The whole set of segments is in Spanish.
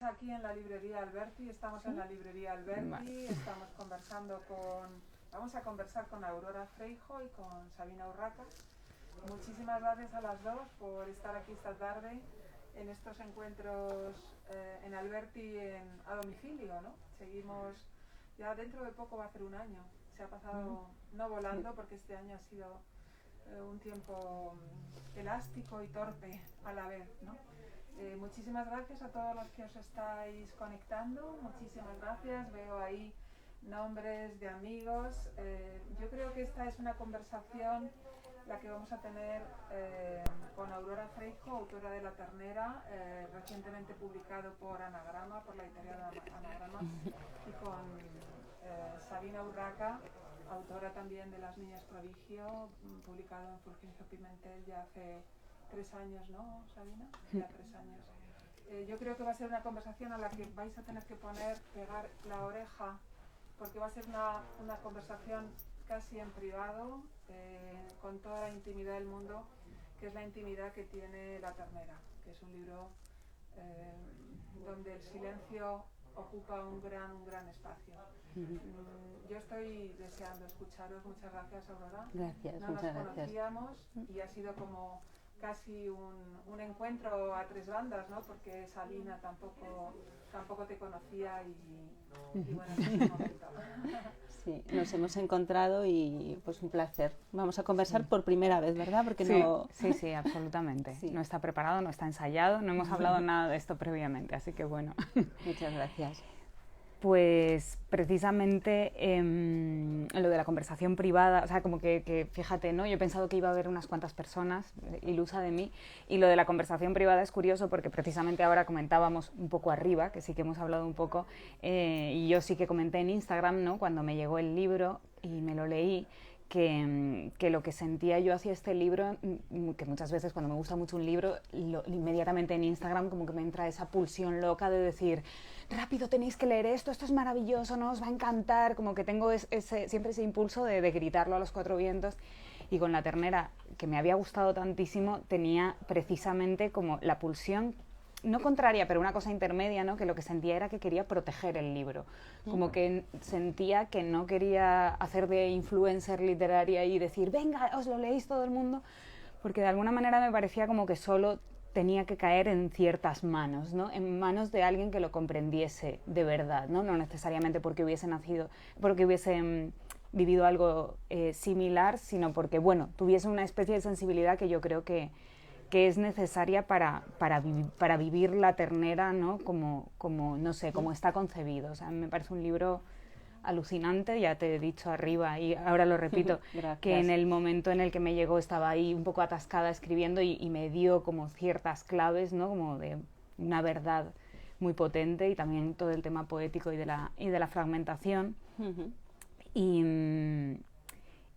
Aquí en la librería Alberti, estamos en la librería Alberti, estamos vamos a conversar con Aurora Freijo y con Sabina Urraca. Muchísimas gracias a las dos por estar aquí esta tarde en estos encuentros en Alberti a domicilio, ¿no? Seguimos, ya dentro de poco va a ser un año, se ha pasado no volando porque este año ha sido un tiempo elástico y torpe a la vez, ¿no? Muchísimas gracias a todos los que os estáis conectando, muchísimas gracias, veo ahí nombres de amigos. Yo creo que esta es una conversación la que vamos a tener con Aurora Freijo, autora de La Ternera, recientemente publicado por Anagrama, por la editorial Anagrama, y con Sabina Urraca, autora también de Las Niñas Prodigio, publicado en Fulgencio Pimentel ya hace 3 años, ¿no, Sabina? Ya 3 años. Yo creo que va a ser una conversación a la que vais a tener que pegar la oreja, porque va a ser una conversación casi en privado, con toda la intimidad del mundo, que es la intimidad que tiene La Ternera, que es un libro donde el silencio ocupa un gran espacio. Yo estoy deseando escucharos. Muchas gracias, Aurora. Gracias, no muchas nos gracias. conocíamos y ha sido como casi un encuentro a 3 bandas, ¿no? Porque Sabina tampoco te conocía y bueno, es un momento. Sí, nos hemos encontrado y pues un placer. Vamos a conversar por primera vez, ¿verdad? Porque sí, absolutamente. Sí. No está preparado, no está ensayado, no hemos hablado nada de esto previamente, así que bueno. Muchas gracias. Pues precisamente lo de la conversación privada, o sea, como que fíjate, ¿no? Yo he pensado que iba a haber unas cuantas personas, ilusa de mí, y lo de la conversación privada es curioso porque precisamente ahora comentábamos un poco arriba, que sí que hemos hablado un poco, y yo sí que comenté en Instagram, ¿no? Cuando me llegó el libro y me lo leí, que lo que sentía yo hacia este libro, que muchas veces cuando me gusta mucho un libro, inmediatamente en Instagram como que me entra esa pulsión loca de decir, rápido tenéis que leer esto es maravilloso, ¿no? Os va a encantar, como que tengo siempre ese impulso de gritarlo a los 4 vientos. Y con La Ternera, que me había gustado tantísimo, tenía precisamente como la pulsión, no contraria, pero una cosa intermedia, ¿no? Que lo que sentía era que quería proteger el libro. Como que sentía que no quería hacer de influencer literaria y decir, venga, os lo leéis todo el mundo, porque de alguna manera me parecía como que solo tenía que caer en ciertas manos, ¿no? En manos de alguien que lo comprendiese de verdad, ¿no? No necesariamente porque hubiese vivido algo similar, sino porque, bueno, tuviese una especie de sensibilidad que yo creo que es necesaria para vivir La Ternera, ¿no? Como no sé, como está concebido. O sea, me parece un libro alucinante, ya te he dicho arriba y ahora lo repito, que en el momento en el que me llegó estaba ahí un poco atascada escribiendo y me dio como ciertas claves, ¿no? Como de una verdad muy potente y también todo el tema poético y de la fragmentación.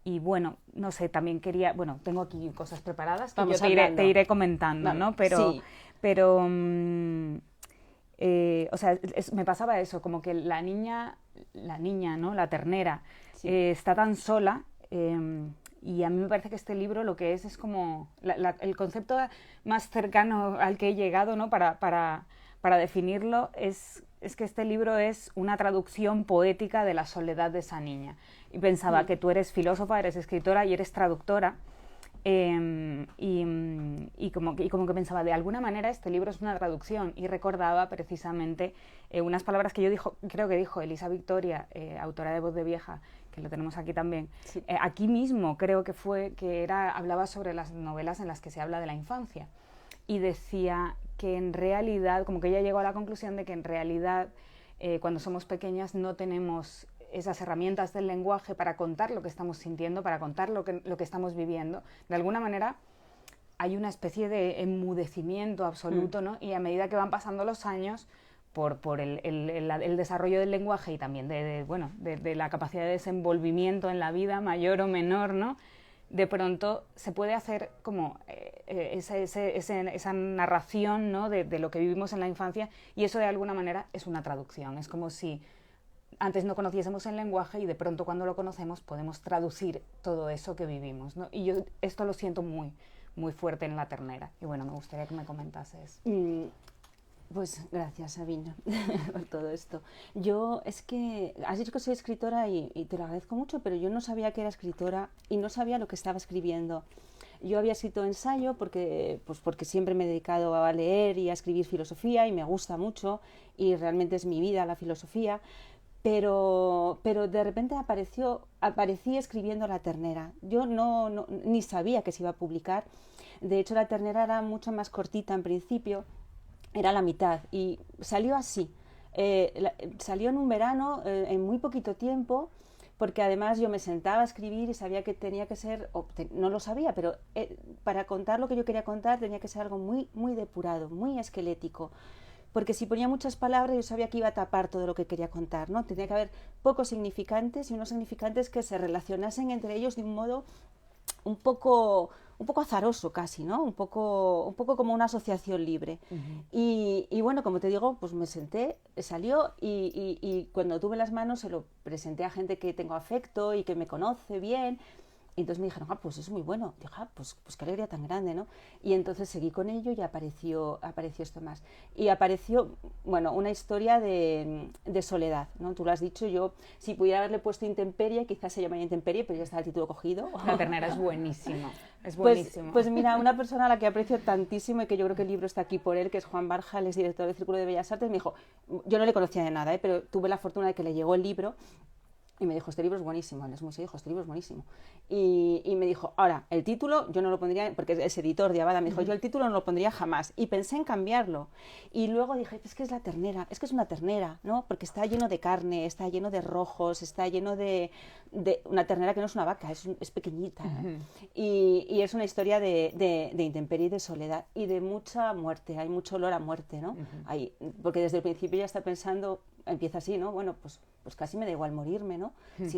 Y bueno, no sé, también quería, bueno, tengo aquí cosas preparadas que yo te iré comentando, ¿no? Pero, sí. O sea, me pasaba eso, como que la niña, ¿no? La ternera, Sí. Está tan sola, y a mí me parece que este libro lo que es como el concepto más cercano al que he llegado, ¿no? Para definirlo es que este libro es una traducción poética de la soledad de esa niña. Y pensaba que tú eres filósofa, eres escritora y eres traductora, y como que pensaba, de alguna manera este libro es una traducción, y recordaba precisamente unas palabras que creo que dijo Elisa Victoria, autora de Voz de Vieja, que lo tenemos aquí también, Sí. Aquí mismo creo que fue, hablaba sobre las novelas en las que se habla de la infancia, y decía que en realidad, como que ella llegó a la conclusión de que en realidad cuando somos pequeñas no tenemos esas herramientas del lenguaje para contar lo que estamos sintiendo, para contar lo que estamos viviendo. De alguna manera hay una especie de enmudecimiento absoluto, ¿no? Y a medida que van pasando los años, por el desarrollo del lenguaje y también de la capacidad de desenvolvimiento en la vida, mayor o menor, ¿no? De pronto se puede hacer como esa narración, ¿no? de lo que vivimos en la infancia, y eso de alguna manera es una traducción. Es como si antes no conociésemos el lenguaje y de pronto cuando lo conocemos podemos traducir todo eso que vivimos, ¿no? Y yo esto lo siento muy, muy fuerte en La Ternera. Y bueno, me gustaría que me comentases. Pues gracias, Sabina, por todo esto. Yo, es que has dicho que soy escritora y te lo agradezco mucho, pero yo no sabía que era escritora y no sabía lo que estaba escribiendo. Yo había escrito ensayo porque siempre me he dedicado a leer y a escribir filosofía y me gusta mucho y realmente es mi vida la filosofía, pero de repente aparecí escribiendo La ternera. Yo ni sabía que se iba a publicar. De hecho, La ternera era mucho más cortita en principio, era la mitad y salió así. Salió en un verano, en muy poquito tiempo, porque además yo me sentaba a escribir y sabía que tenía que ser, no lo sabía, pero para contar lo que yo quería contar tenía que ser algo muy, muy depurado, muy esquelético. Porque si ponía muchas palabras yo sabía que iba a tapar todo lo que quería contar, ¿no? Tenía que haber pocos significantes y unos significantes que se relacionasen entre ellos de un modo un poco azaroso casi, ¿no? Un poco como una asociación libre. Y bueno, como te digo, pues me senté, salió y cuando tuve las manos se lo presenté a gente que tengo afecto y que me conoce bien. Y entonces me dijeron, pues es muy bueno. Dije, pues qué alegría tan grande, ¿no? Y entonces seguí con ello y apareció esto más. Y apareció, bueno, una historia de soledad, ¿no? Tú lo has dicho, yo si pudiera haberle puesto Intemperie, quizás se llamaría Intemperie, pero ya está el título cogido. La ternera es buenísimo, es buenísimo. Pues mira, una persona a la que aprecio tantísimo y que yo creo que el libro está aquí por él, que es Juan Barja, él es director del Círculo de Bellas Artes, me dijo, yo no le conocía de nada, pero tuve la fortuna de que le llegó el libro. Y me dijo, este libro es buenísimo. Él es muy serio, este libro es buenísimo. Y me dijo, ahora, el título yo no lo pondría, porque es editor de Abada, me dijo, yo el título no lo pondría jamás. Y pensé en cambiarlo. Y luego dije, es que es la ternera, es que es una ternera, ¿no? Porque está lleno de carne, está lleno de rojos, está lleno de una ternera que no es una vaca, es pequeñita. Y es una historia de intemperie y de soledad y de mucha muerte, hay mucho olor a muerte, ¿no? Porque desde el principio ya está pensando, empieza así, ¿no? Bueno, pues casi me da igual morirme, ¿no?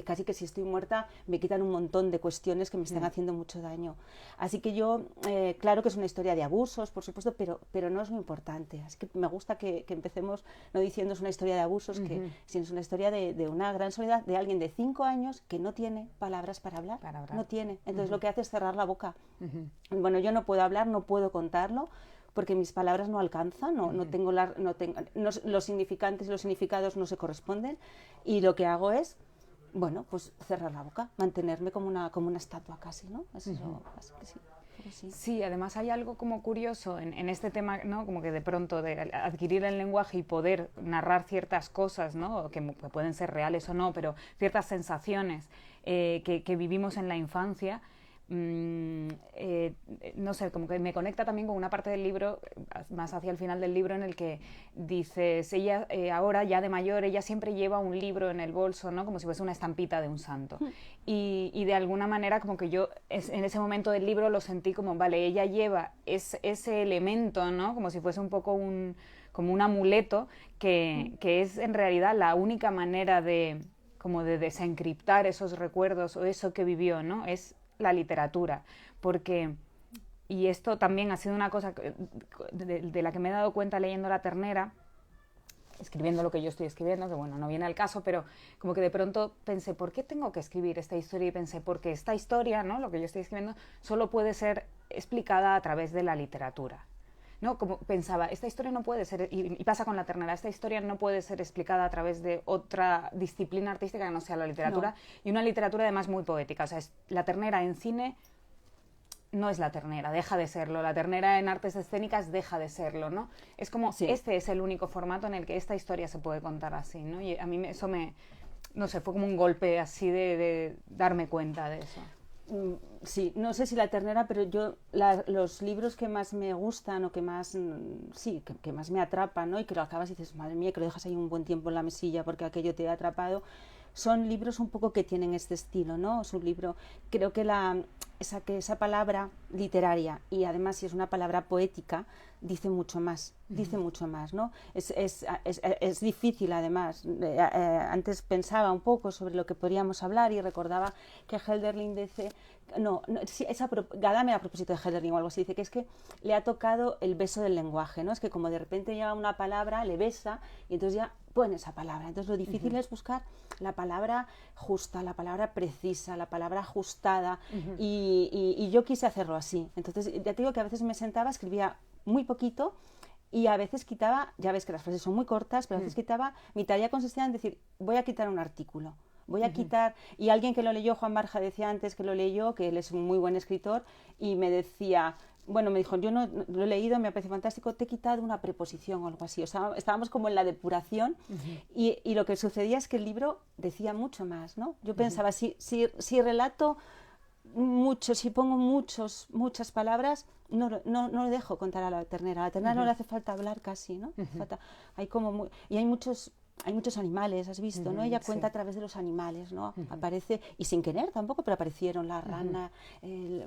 Casi que si estoy muerta me quitan un montón de cuestiones que me están haciendo mucho daño. Así que yo, claro que es una historia de abusos, por supuesto, pero no es lo importante. Así que me gusta que empecemos no diciendo es una historia de abusos, sino es una historia de una gran soledad de alguien de 5 años que no tiene palabras para hablar. No tiene. Entonces lo que hace es cerrar la boca. Bueno, yo no puedo hablar, no puedo contarlo, porque mis palabras no alcanzan, los significantes y los significados no se corresponden, y lo que hago es, bueno, pues cerrar la boca, mantenerme como una estatua casi, ¿no? Así que sí. Sí, además hay algo como curioso en este tema, ¿no? Como que de pronto de adquirir el lenguaje y poder narrar ciertas cosas, ¿no? Que pueden ser reales o no, pero ciertas sensaciones que vivimos en la infancia. No sé, como que me conecta también con una parte del libro, más hacia el final del libro, en el que dices, ella ahora ya de mayor, ella siempre lleva un libro en el bolso, ¿no? Como si fuese una estampita de un santo. Y de alguna manera como que yo en ese momento del libro lo sentí como, vale, ella lleva ese elemento, ¿no? Como si fuese un poco como un amuleto que es en realidad la única manera de desencriptar esos recuerdos o eso que vivió, ¿no? Es la literatura, porque, y esto también ha sido una cosa de la que me he dado cuenta leyendo La ternera, escribiendo lo que yo estoy escribiendo, que bueno, no viene al caso, pero como que de pronto pensé, ¿por qué tengo que escribir esta historia? Y pensé, porque esta historia, ¿no? Lo que yo estoy escribiendo, solo puede ser explicada a través de la literatura, ¿no? Como pensaba, esta historia no puede ser, y pasa con La ternera, esta historia no puede ser explicada a través de otra disciplina artística que no sea la literatura, y una literatura además muy poética. O sea, La ternera en cine no es La ternera, deja de serlo. La ternera en artes escénicas deja de serlo, ¿no? Es como, este es el único formato en el que esta historia se puede contar así, ¿no? Y a mí eso no sé, fue como un golpe así de darme cuenta de eso. Sí, no sé si La ternera, pero yo los libros que más me gustan o que más que más me atrapan, ¿no? Y que lo acabas y dices, madre mía, que lo dejas ahí un buen tiempo en la mesilla porque aquello te ha atrapado, son libros un poco que tienen este estilo, ¿no? Es un libro, creo que esa palabra literaria, y además si es una palabra poética, dice mucho más, ¿no? Es difícil además. Antes pensaba un poco sobre lo que podríamos hablar y recordaba que Hölderlin dice, Gadamer a propósito de Hölderlin o algo así, dice que es que le ha tocado el beso del lenguaje, ¿no? Es que como de repente llega una palabra, le besa y entonces ya pone esa palabra. Entonces lo difícil es buscar la palabra justa, la palabra precisa, la palabra ajustada, y yo quise hacerlo así. Entonces ya te digo que a veces me sentaba, escribía muy poquito y a veces quitaba, ya ves que las frases son muy cortas, pero a veces quitaba, mi tarea consistía en decir, voy a quitar un artículo, voy a quitar, y alguien que lo leyó, Juan Barja decía antes que lo leyó, que él es un muy buen escritor, y me decía, bueno, me dijo, yo no lo he leído, me parece fantástico, te he quitado una preposición o algo así, o sea, estábamos como en la depuración, y lo que sucedía es que el libro decía mucho más, ¿no? Yo pensaba, si relato mucho, si pongo muchas palabras, no lo dejo contar a la ternera no le hace falta hablar casi, ¿no? Hay como y hay muchos animales, has visto, ¿no? Ella cuenta a través de los animales, ¿no? Aparece, y sin querer tampoco, pero aparecieron la rana,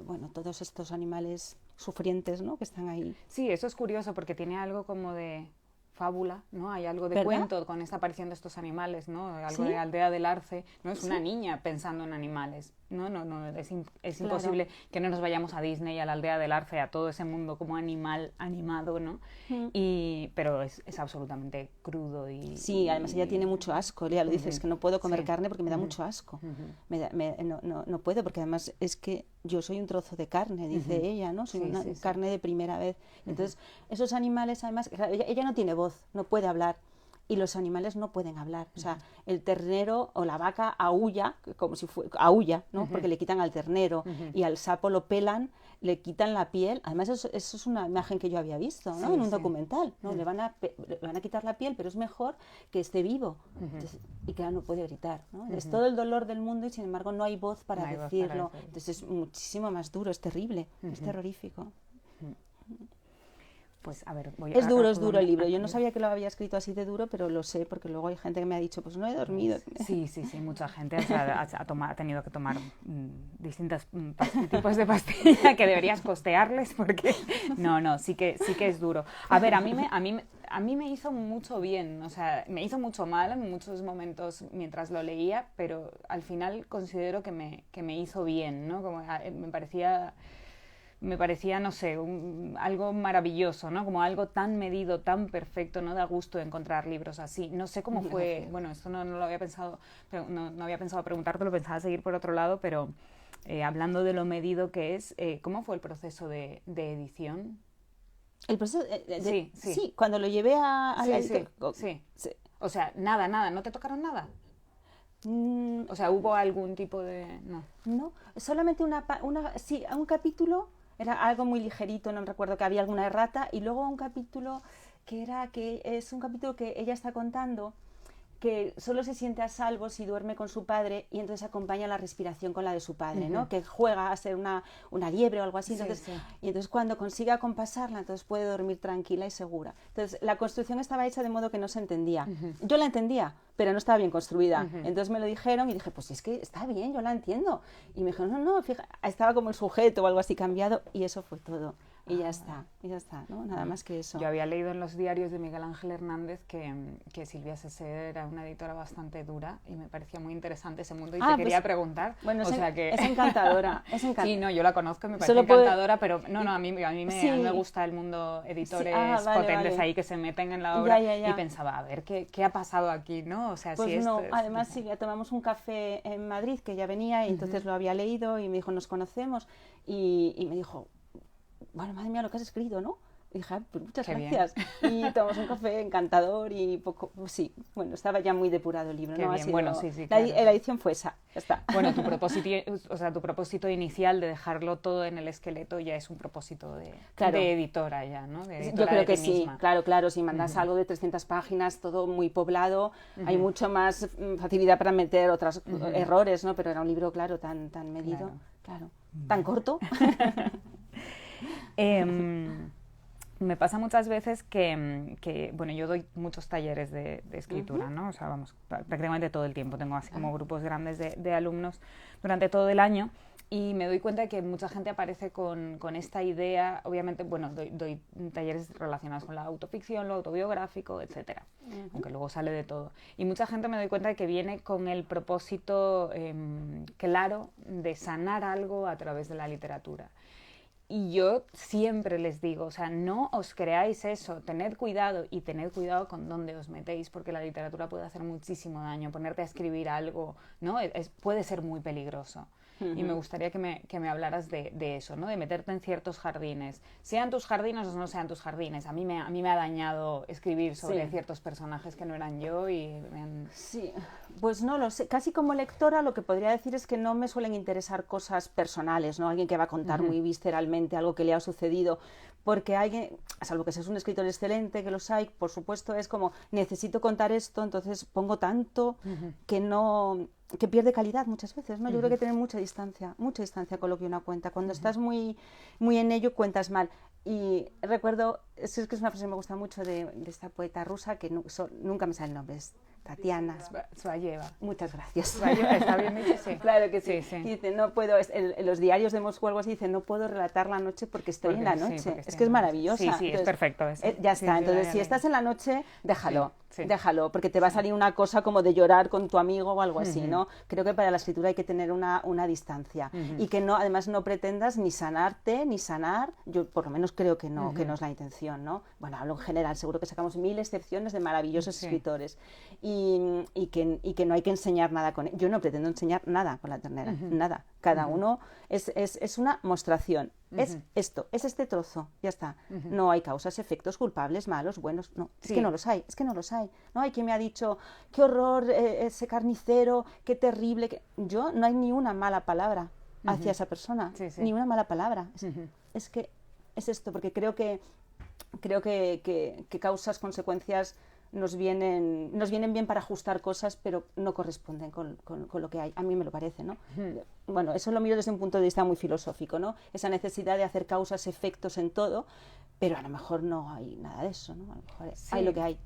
bueno, todos estos animales sufrientes, ¿no? Que están ahí. Sí, eso es curioso porque tiene algo como de fábula, ¿no? Hay algo de ¿verdad? Cuento con esta aparición de estos animales, ¿no? Algo ¿Sí? de Aldea del Arce, ¿no? Es ¿Sí? Una niña pensando en animales, ¿no? Es Claro. imposible que no nos vayamos a Disney, a la Aldea del Arce, a todo ese mundo como animal animado, ¿no? Pero es absolutamente crudo y... Sí, además ella tiene mucho asco, ella lo dice, es que no puedo comer carne porque me da mucho asco. No puedo, porque además es que yo soy un trozo de carne, dice ella, ¿no? Soy una carne de primera vez. Entonces, esos animales, además, ella no tiene voz, no puede hablar. Y los animales no pueden hablar. O sea, el ternero o la vaca aúlla, como si aúlla, ¿no? Porque le quitan al ternero. Y al sapo lo pelan, le quitan la piel. Además, eso es una imagen que yo había visto, ¿no? En un documental, ¿no? Le van a quitar la piel, pero es mejor que esté vivo. Entonces, y claro, no puede gritar, ¿no? Es todo el dolor del mundo y, sin embargo, no hay voz para decirlo. Entonces, es muchísimo más duro, es terrible, es terrorífico. Pues a ver, es duro el libro. Yo no sabía que lo había escrito así de duro, pero lo sé porque luego hay gente que me ha dicho, pues no he dormido. Sí, mucha gente ha tenido que tomar distintos tipos de pastilla que deberías costearles porque no, sí que es duro. A ver, a mí me hizo mucho bien, o sea, me hizo mucho mal en muchos momentos mientras lo leía, pero al final considero que me hizo bien, ¿no? Como me parecía, no sé, algo maravilloso, ¿no? Como algo tan medido, tan perfecto, ¿no? Da gusto encontrar libros así. No sé cómo fue, bueno, esto no lo había pensado, pero no había pensado preguntártelo, pensaba seguir por otro lado, pero hablando de lo medido que es, ¿cómo fue el proceso de edición? El proceso sí, cuando lo llevé a la editorial. Sí. O sea, nada, ¿no te tocaron nada? O sea, ¿hubo algún tipo de...? No, solamente un capítulo. Era algo muy ligerito, no recuerdo que había alguna errata, y luego un capítulo que es un capítulo que ella está contando que solo se siente a salvo si duerme con su padre y entonces acompaña la respiración con la de su padre, ¿no? Que juega a ser una liebre o algo así, entonces, y entonces cuando consigue acompasarla, entonces puede dormir tranquila y segura. Entonces la construcción estaba hecha de modo que no se entendía. Yo la entendía, pero no estaba bien construida. Entonces me lo dijeron y dije, pues es que está bien, yo la entiendo. Y me dijeron, no, fíjate, estaba como el sujeto o algo así cambiado, y eso fue todo. Y ya está, ¿no? Nada más que eso. Yo había leído en los diarios de Miguel Ángel Hernández que Silvia Sesé era una editora bastante dura y me parecía muy interesante ese mundo y te quería preguntar. Bueno, o sea que... es encantadora, Sí, no, yo la conozco y me parece encantadora, pero a mí me gusta el mundo editores potentes ahí que se meten en la obra y pensaba, a ver, ¿qué ha pasado aquí, no? O sea, pues no, además Silvia, tomamos un café en Madrid, que ya venía y entonces lo había leído y me dijo, nos conocemos, y me dijo, bueno, madre mía, lo que has escrito, ¿no? Y dije, pues muchas gracias. Bien. Y tomamos un café encantador y bueno, estaba ya muy depurado el libro, Qué ¿no? Bien. Bueno, sí, claro. La edición fue esa, ya está. Bueno, tu propósito inicial de dejarlo todo en el esqueleto ya es un propósito de editora ya, ¿no? De editora. Yo creo que sí, misma. Claro, si mandas algo de 300 páginas, todo muy poblado, hay mucho más facilidad para meter otros errores, ¿no? Pero era un libro, claro, tan medido, claro. Tan corto. Me pasa muchas veces que bueno, yo doy muchos talleres de escritura, ¿no? O sea, vamos, prácticamente todo el tiempo. Tengo así como grupos grandes de alumnos durante todo el año y me doy cuenta de que mucha gente aparece con esta idea. Obviamente, bueno, doy talleres relacionados con la autoficción, lo autobiográfico, etcétera, aunque luego sale de todo. Y mucha gente me doy cuenta de que viene con el propósito claro de sanar algo a través de la literatura. Y yo siempre les digo, o sea, no os creáis eso, tened cuidado y tened cuidado con dónde os metéis, porque la literatura puede hacer muchísimo daño. Ponerte a escribir algo, ¿no? Puede ser muy peligroso. y me gustaría que me hablaras de eso, ¿no? De meterte en ciertos jardines, sean tus jardines o no sean tus jardines. A mí me ha dañado escribir sobre ciertos personajes que no eran yo y me han... Sí, pues no lo sé. Casi como lectora lo que podría decir es que no me suelen interesar cosas personales, ¿no? Alguien que va a contar muy visceralmente algo que le ha sucedido, porque alguien, salvo que seas un escritor excelente, que los hay, por supuesto, es como, necesito contar esto, entonces pongo tanto que pierde calidad muchas veces, ¿no? Yo creo que tener mucha distancia con lo que uno cuenta. Cuando estás muy en ello, cuentas mal. Y recuerdo, es que es una frase que me gusta mucho de esta poeta rusa, que nunca me sale el nombre, es Tatiana Svayeva. Muchas gracias. Svayeva, ¿está bien dicho? Sí. Claro que sí. Sí. Y dice, no puedo, en los diarios de Moscú algo así, dice, no puedo relatar la noche porque estoy en la noche. Es que es maravillosa. Sí, entonces, es perfecto eso. Ya está, entonces si estás en la noche, déjalo. Sí. Déjalo, porque te va a salir una cosa como de llorar con tu amigo o algo así, ¿no? Creo que para la escritura hay que tener una distancia y que no, además no pretendas ni sanarte ni sanar. Yo por lo menos creo que no es la intención, ¿no? Bueno, hablo en general, seguro que sacamos 1000 excepciones de maravillosos escritores y que no hay que enseñar nada con él. Yo no pretendo enseñar nada con la ternera, nada. Cada uno es una mostración. Es esto, es este trozo, ya está. No hay causas, efectos, culpables, malos, buenos, no. Es que no los hay, No hay quien me ha dicho, qué horror ese carnicero, qué terrible. Yo no hay ni una mala palabra hacia esa persona, ni una mala palabra. Es que es esto, porque creo que causas, consecuencias nos vienen bien para ajustar cosas, pero no corresponden con lo que hay. A mí me lo parece, ¿no? Bueno, eso lo miro desde un punto de vista muy filosófico, ¿no? Esa necesidad de hacer causas, efectos en todo, pero a lo mejor no hay nada de eso, ¿no? A lo mejor hay lo que hay.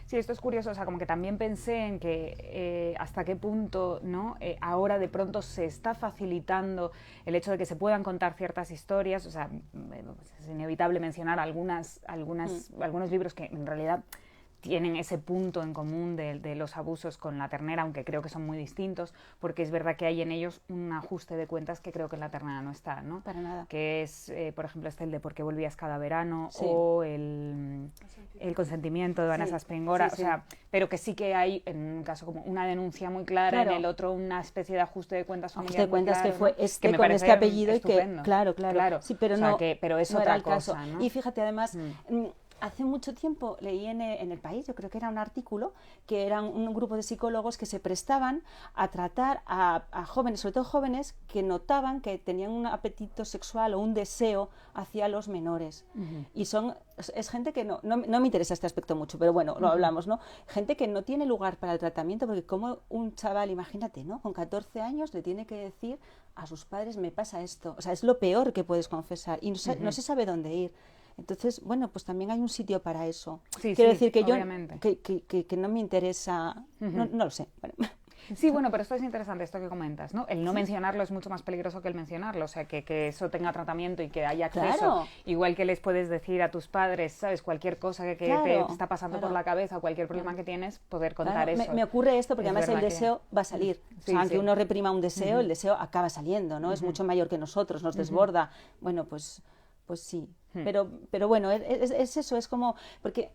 Sí, esto es curioso, o sea, como que también pensé en que hasta qué punto, ¿no? Ahora de pronto se está facilitando el hecho de que se puedan contar ciertas historias, o sea, es inevitable mencionar algunos libros que en realidad tienen ese punto en común de los abusos con la ternera, aunque creo que son muy distintos, porque es verdad que hay en ellos un ajuste de cuentas que creo que en la ternera no está, ¿no? Para nada. Que es, por ejemplo, el de ¿Por qué volvías cada verano? O el consentimiento de Vanessa Springora, o sea, pero que sí que hay, en un caso como una denuncia muy clara, en el otro una especie de ajuste de cuentas familiar ajuste de cuentas muy claro, que fue ¿no? con este apellido estupendo. Y que, claro. Sí, pero o sea, no, pero es no otra era el cosa, caso. ¿no? Y fíjate, además... Hace mucho tiempo leí en El País, yo creo que era un artículo, que eran un grupo de psicólogos que se prestaban a tratar a jóvenes, sobre todo jóvenes, que notaban que tenían un apetito sexual o un deseo hacia los menores. Y es gente que no me interesa este aspecto mucho, pero bueno, lo hablamos, ¿no? Gente que no tiene lugar para el tratamiento, porque como un chaval, imagínate, ¿no? Con 14 años le tiene que decir a sus padres, me pasa esto. O sea, es lo peor que puedes confesar y no se sabe dónde ir. Entonces, bueno, pues también hay un sitio para eso. Quiero decir que obviamente. Que no me interesa, no lo sé. Bueno. Sí, bueno, pero esto es interesante, esto que comentas, ¿no? El no mencionarlo es mucho más peligroso que el mencionarlo, o sea, que eso tenga tratamiento y que haya acceso. Claro. Igual que les puedes decir a tus padres, ¿sabes? Cualquier cosa que te está pasando por la cabeza, cualquier problema que tienes, poder contar eso. Me ocurre esto porque además el deseo va a salir. O sea, aunque uno reprima un deseo, el deseo acaba saliendo, ¿no? Es mucho mayor que nosotros, nos desborda. Bueno, pues sí. Pero bueno, es eso, es como... Porque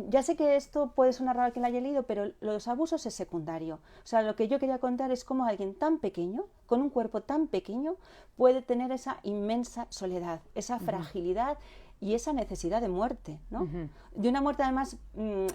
ya sé que esto puede sonar raro a quien lo haya leído, pero los abusos es secundario. O sea, lo que yo quería contar es cómo alguien tan pequeño, con un cuerpo tan pequeño, puede tener esa inmensa soledad, esa fragilidad y esa necesidad de muerte, ¿no? De una muerte además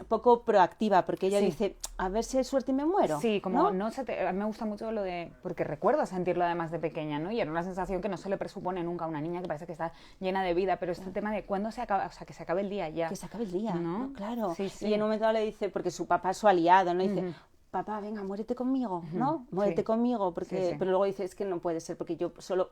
poco proactiva, porque ella dice, a ver si hay suerte y me muero. Sí, como a mí me gusta mucho lo de, porque recuerdo sentirlo además de pequeña, ¿no? Y era una sensación que no se le presupone nunca a una niña, que parece que está llena de vida, pero este tema de cuándo se acaba, o sea, que se acabe el día ya. Que se acabe el día, ¿no? Claro. Sí. Y en un momento le dice, porque su papá es su aliado, ¿no? Dice, papá, venga, muérete conmigo, ¿no? Muérete conmigo, porque pero luego dice, es que no puede ser, porque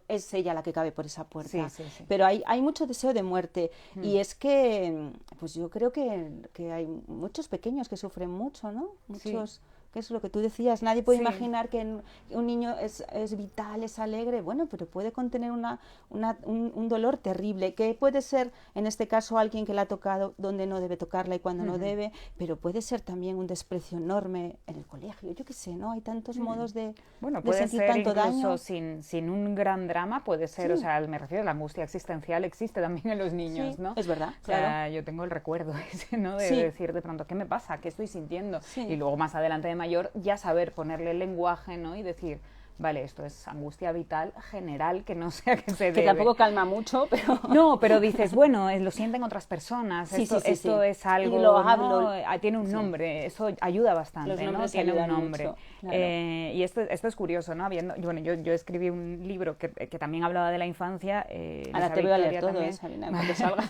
es ella la que cabe por esa puerta. Sí. Pero hay mucho deseo de muerte, y es que, pues yo creo que hay muchos pequeños que sufren mucho, ¿no? Muchos... Que es lo que tú decías, nadie puede imaginar que un niño es vital, es alegre, bueno, pero puede contener un dolor terrible, que puede ser, en este caso, alguien que la ha tocado donde no debe tocarla y cuando no debe, pero puede ser también un desprecio enorme en el colegio, yo qué sé, ¿no? Hay tantos modos de puede sentir ser tanto incluso daño. sin un gran drama, puede ser, o sea, me refiero a la angustia existencial, existe también en los niños, ¿no? Es verdad, o sea, yo tengo el recuerdo ese, ¿no? De decir de pronto, ¿qué me pasa? ¿Qué estoy sintiendo? Y luego más adelante de mayor ya saber ponerle el lenguaje, ¿no? Y decir, vale, esto es angustia vital general que no sé a qué se debe. Que tampoco calma mucho, pero... No, pero dices, bueno, lo sienten otras personas, Sí, esto, sí, sí, esto sí. es algo, Y lo ¿no? hablo. Tiene un nombre, eso ayuda bastante, Los ¿no? nombres Tiene un ayudan nombre. mucho, claro. Y esto es curioso, ¿no? Bueno, yo escribí un libro que también hablaba de la infancia. Ahora Elisa te voy a leer Victoria todo, también. Sabina, cuando salga.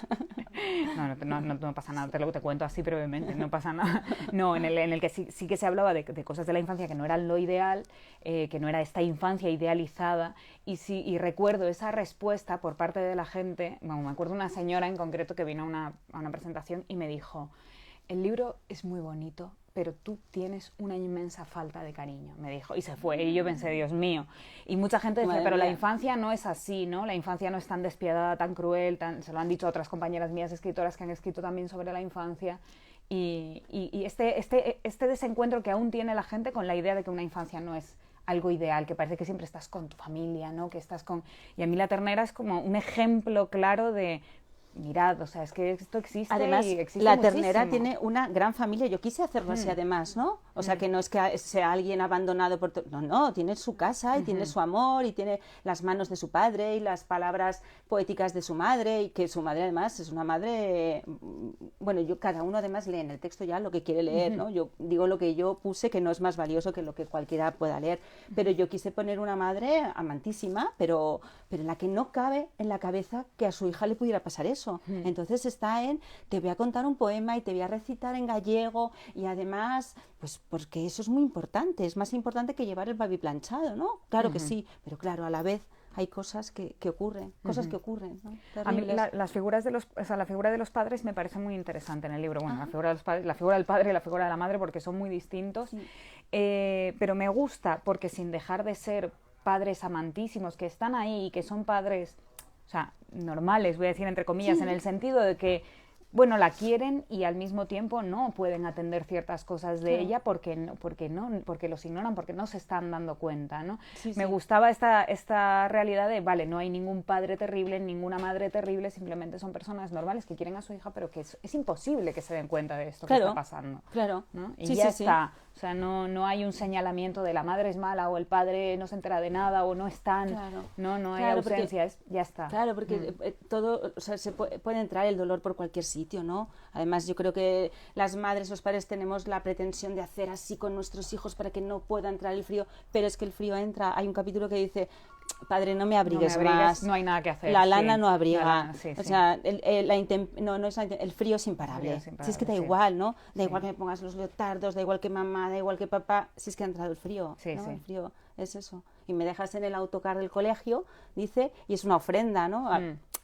No pasa nada, te cuento así brevemente, no pasa nada. No, en el que sí que se hablaba de cosas de la infancia que no eran lo ideal, que no era esta infancia idealizada, y recuerdo esa respuesta por parte de la gente. Bueno, me acuerdo una señora en concreto que vino a una presentación y me dijo, el libro es muy bonito, pero tú tienes una inmensa falta de cariño, me dijo, y se fue, y yo pensé, Dios mío. Y mucha gente decía, pero la infancia no es así, ¿no? La infancia no es tan despiadada, tan cruel, se lo han dicho otras compañeras mías escritoras que han escrito también sobre la infancia, y este desencuentro que aún tiene la gente con la idea de que una infancia no es algo ideal, que parece que siempre estás con tu familia, ¿no? Que estás con... Y a mí La ternera es como un ejemplo claro de... Mirad, o sea, es que esto existe. Además, y existe La muchísimo. ternera tiene una gran familia. Yo quise hacerlo así además, ¿no? O sea, que no es que sea alguien abandonado por... No, tiene su casa y tiene su amor y tiene las manos de su padre y las palabras poéticas de su madre, y que su madre además es una madre... Bueno, cada uno además lee en el texto ya lo que quiere leer, ¿no? Yo digo lo que yo puse, que no es más valioso que lo que cualquiera pueda leer, pero yo quise poner una madre amantísima, pero en la que no cabe en la cabeza que a su hija le pudiera pasar eso. Entonces está te voy a contar un poema y te voy a recitar en gallego, y además, pues porque eso es muy importante, es más importante que llevar el babi planchado, ¿no? Claro que sí, pero claro, a la vez hay cosas que ocurren, ¿no? A mí las figuras la figura de los padres me parece muy interesante en el libro. Bueno, la figura de los padres, la figura del padre y la figura de la madre, porque son muy distintos, pero me gusta porque sin dejar de ser padres amantísimos que están ahí y que son padres, o sea, normales, voy a decir entre comillas, en el sentido de que, bueno, la quieren y al mismo tiempo no pueden atender ciertas cosas de ella porque los ignoran, porque no se están dando cuenta, ¿no? Me gustaba esta realidad de, vale, no hay ningún padre terrible, ninguna madre terrible, simplemente son personas normales que quieren a su hija, pero que es imposible que se den cuenta de esto que está pasando. Claro. ¿No? Y ya está. O sea, no hay un señalamento de la madre es mala o el padre no se entera de nada o no están, no hay ausencia, ya está. Claro, porque todo, o sea, puede entrar el dolor por cualquier sitio, ¿no? Además, yo creo que las madres, los padres tenemos la pretensión de hacer así con nuestros hijos para que no pueda entrar el frío, pero es que el frío entra. Hay un capítulo que dice, padre, no me abrigues más. No hay nada que hacer. La lana no abriga. Lana, o sea, el frío es imparable. Si es que da igual, ¿no? Da igual que me pongas los leotardos, da igual que mamá, da igual que papá, si es que ha entrado el frío. ¿No? El frío es eso. Y me dejas en el autocar del colegio, dice, y es una ofrenda, ¿no?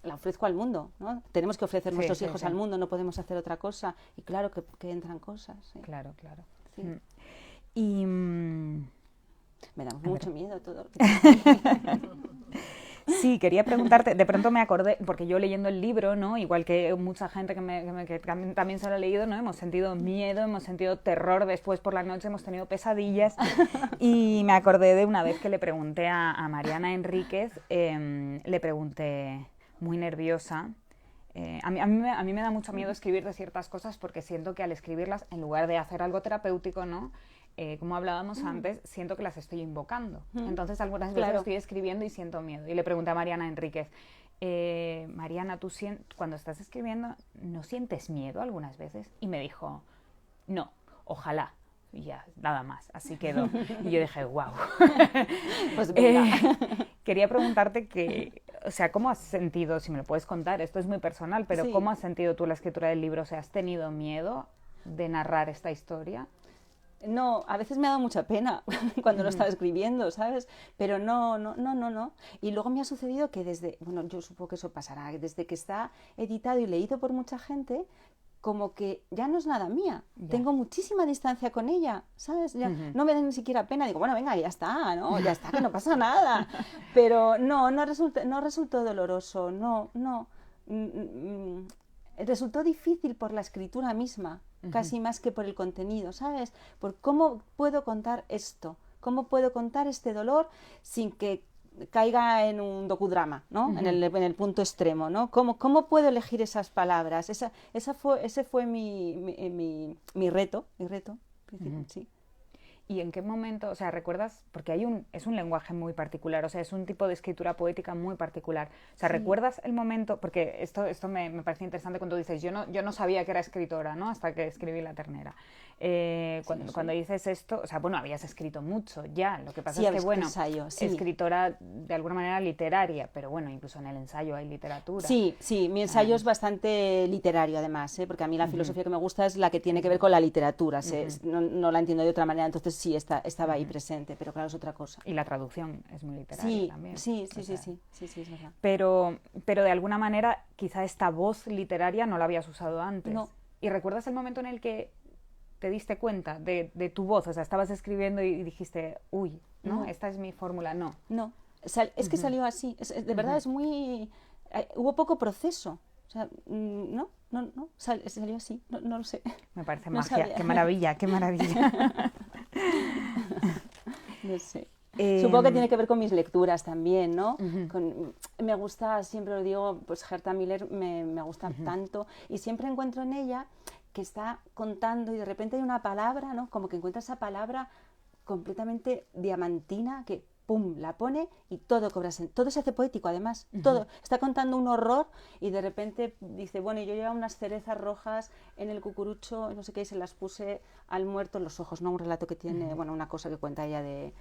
La ofrezco al mundo, ¿no? Tenemos que ofrecer nuestros hijos al mundo, no podemos hacer otra cosa. Y claro que entran cosas. Claro. Sí. Y... me da mucho miedo todo. Sí, quería preguntarte, de pronto me acordé, porque yo leyendo el libro, ¿no? Igual que mucha gente que también se lo ha leído, ¿no? Hemos sentido miedo, hemos sentido terror, después por la noche hemos tenido pesadillas, y me acordé de una vez que le pregunté a Mariana Enríquez, le pregunté, muy nerviosa, a mí me da mucho miedo escribir de ciertas cosas porque siento que al escribirlas, en lugar de hacer algo terapéutico, ¿no? Como hablábamos antes, siento que las estoy invocando. Entonces algunas veces estoy escribiendo y siento miedo. Y le pregunté a Mariana Enríquez, Mariana, ¿tú cuando estás escribiendo no sientes miedo algunas veces? Y me dijo, no, ojalá. Y ya, nada más, así quedó. Y yo dije, wow. Pues venga. Quería preguntarte o sea, ¿cómo has sentido, si me lo puedes contar, esto es muy personal, pero ¿cómo has sentido tú la escritura del libro? O sea, ¿has tenido miedo de narrar esta historia? No, a veces me ha dado mucha pena cuando lo estaba escribiendo, ¿sabes? Pero no. Y luego me ha sucedido que bueno, yo supongo que eso pasará, desde que está editado y leído por mucha gente, como que ya no es nada mía. Tengo muchísima distancia con ella, ¿sabes? Ya no me da ni siquiera pena. Digo, bueno, venga, ya está, ¿no? Ya está, que no pasa nada. Pero no resultó doloroso, no. Resultó difícil por la escritura misma, casi más que por el contenido, ¿sabes? Por cómo puedo contar esto, cómo puedo contar este dolor sin que caiga en un docudrama, ¿no? En el punto extremo, ¿no? ¿Cómo puedo elegir esas palabras? Ese fue mi reto, sí. ¿Y en qué momento, o sea, recuerdas, porque es un lenguaje muy particular, o sea, es un tipo de escritura poética muy particular, o sea, Sí. ¿recuerdas el momento? Porque esto me parece interesante cuando dices, yo no sabía que era escritora, ¿no? Hasta que escribí La ternera. Cuando dices esto, o sea, bueno, habías escrito mucho ya, lo que pasa Sí, es que, bueno, ensayo, sí. escritora de alguna manera literaria, pero bueno, incluso en el ensayo hay literatura. Sí, sí, mi ensayo es bastante literario además, porque a mí la filosofía que me gusta es la que tiene que ver con la literatura, no la entiendo de otra manera, entonces sí, estaba ahí presente, pero claro, es otra cosa. Y la traducción es muy literaria Sí, también. sí, O sea, sí, es verdad. Pero de alguna manera quizá esta voz literaria no la habías usado antes. No. ¿Y recuerdas el momento en el que te diste cuenta de tu voz? O sea, estabas escribiendo y dijiste, uy, ¿no? No. Esta es mi fórmula. No. No, es que salió así, de verdad es muy... hubo poco proceso, o sea, no, salió así, no lo sé. Me parece No magia. sabía. Qué maravilla, qué maravilla. No sé. Supongo que tiene que ver con mis lecturas también, ¿no? Ujú. Me gusta, siempre lo digo, pues Herta Miller me gusta tanto y siempre encuentro en ella que está contando y de repente hay una palabra, ¿no? Como que encuentra esa palabra completamente diamantina que pum, la pone y todo cobra sentido. Todo se hace poético además, todo. Está contando un horror y de repente dice, bueno, yo llevaba unas cerezas rojas en el cucurucho, no sé qué, y se las puse al muerto en los ojos, ¿no? Un relato que tiene, bueno, una cosa que cuenta ella de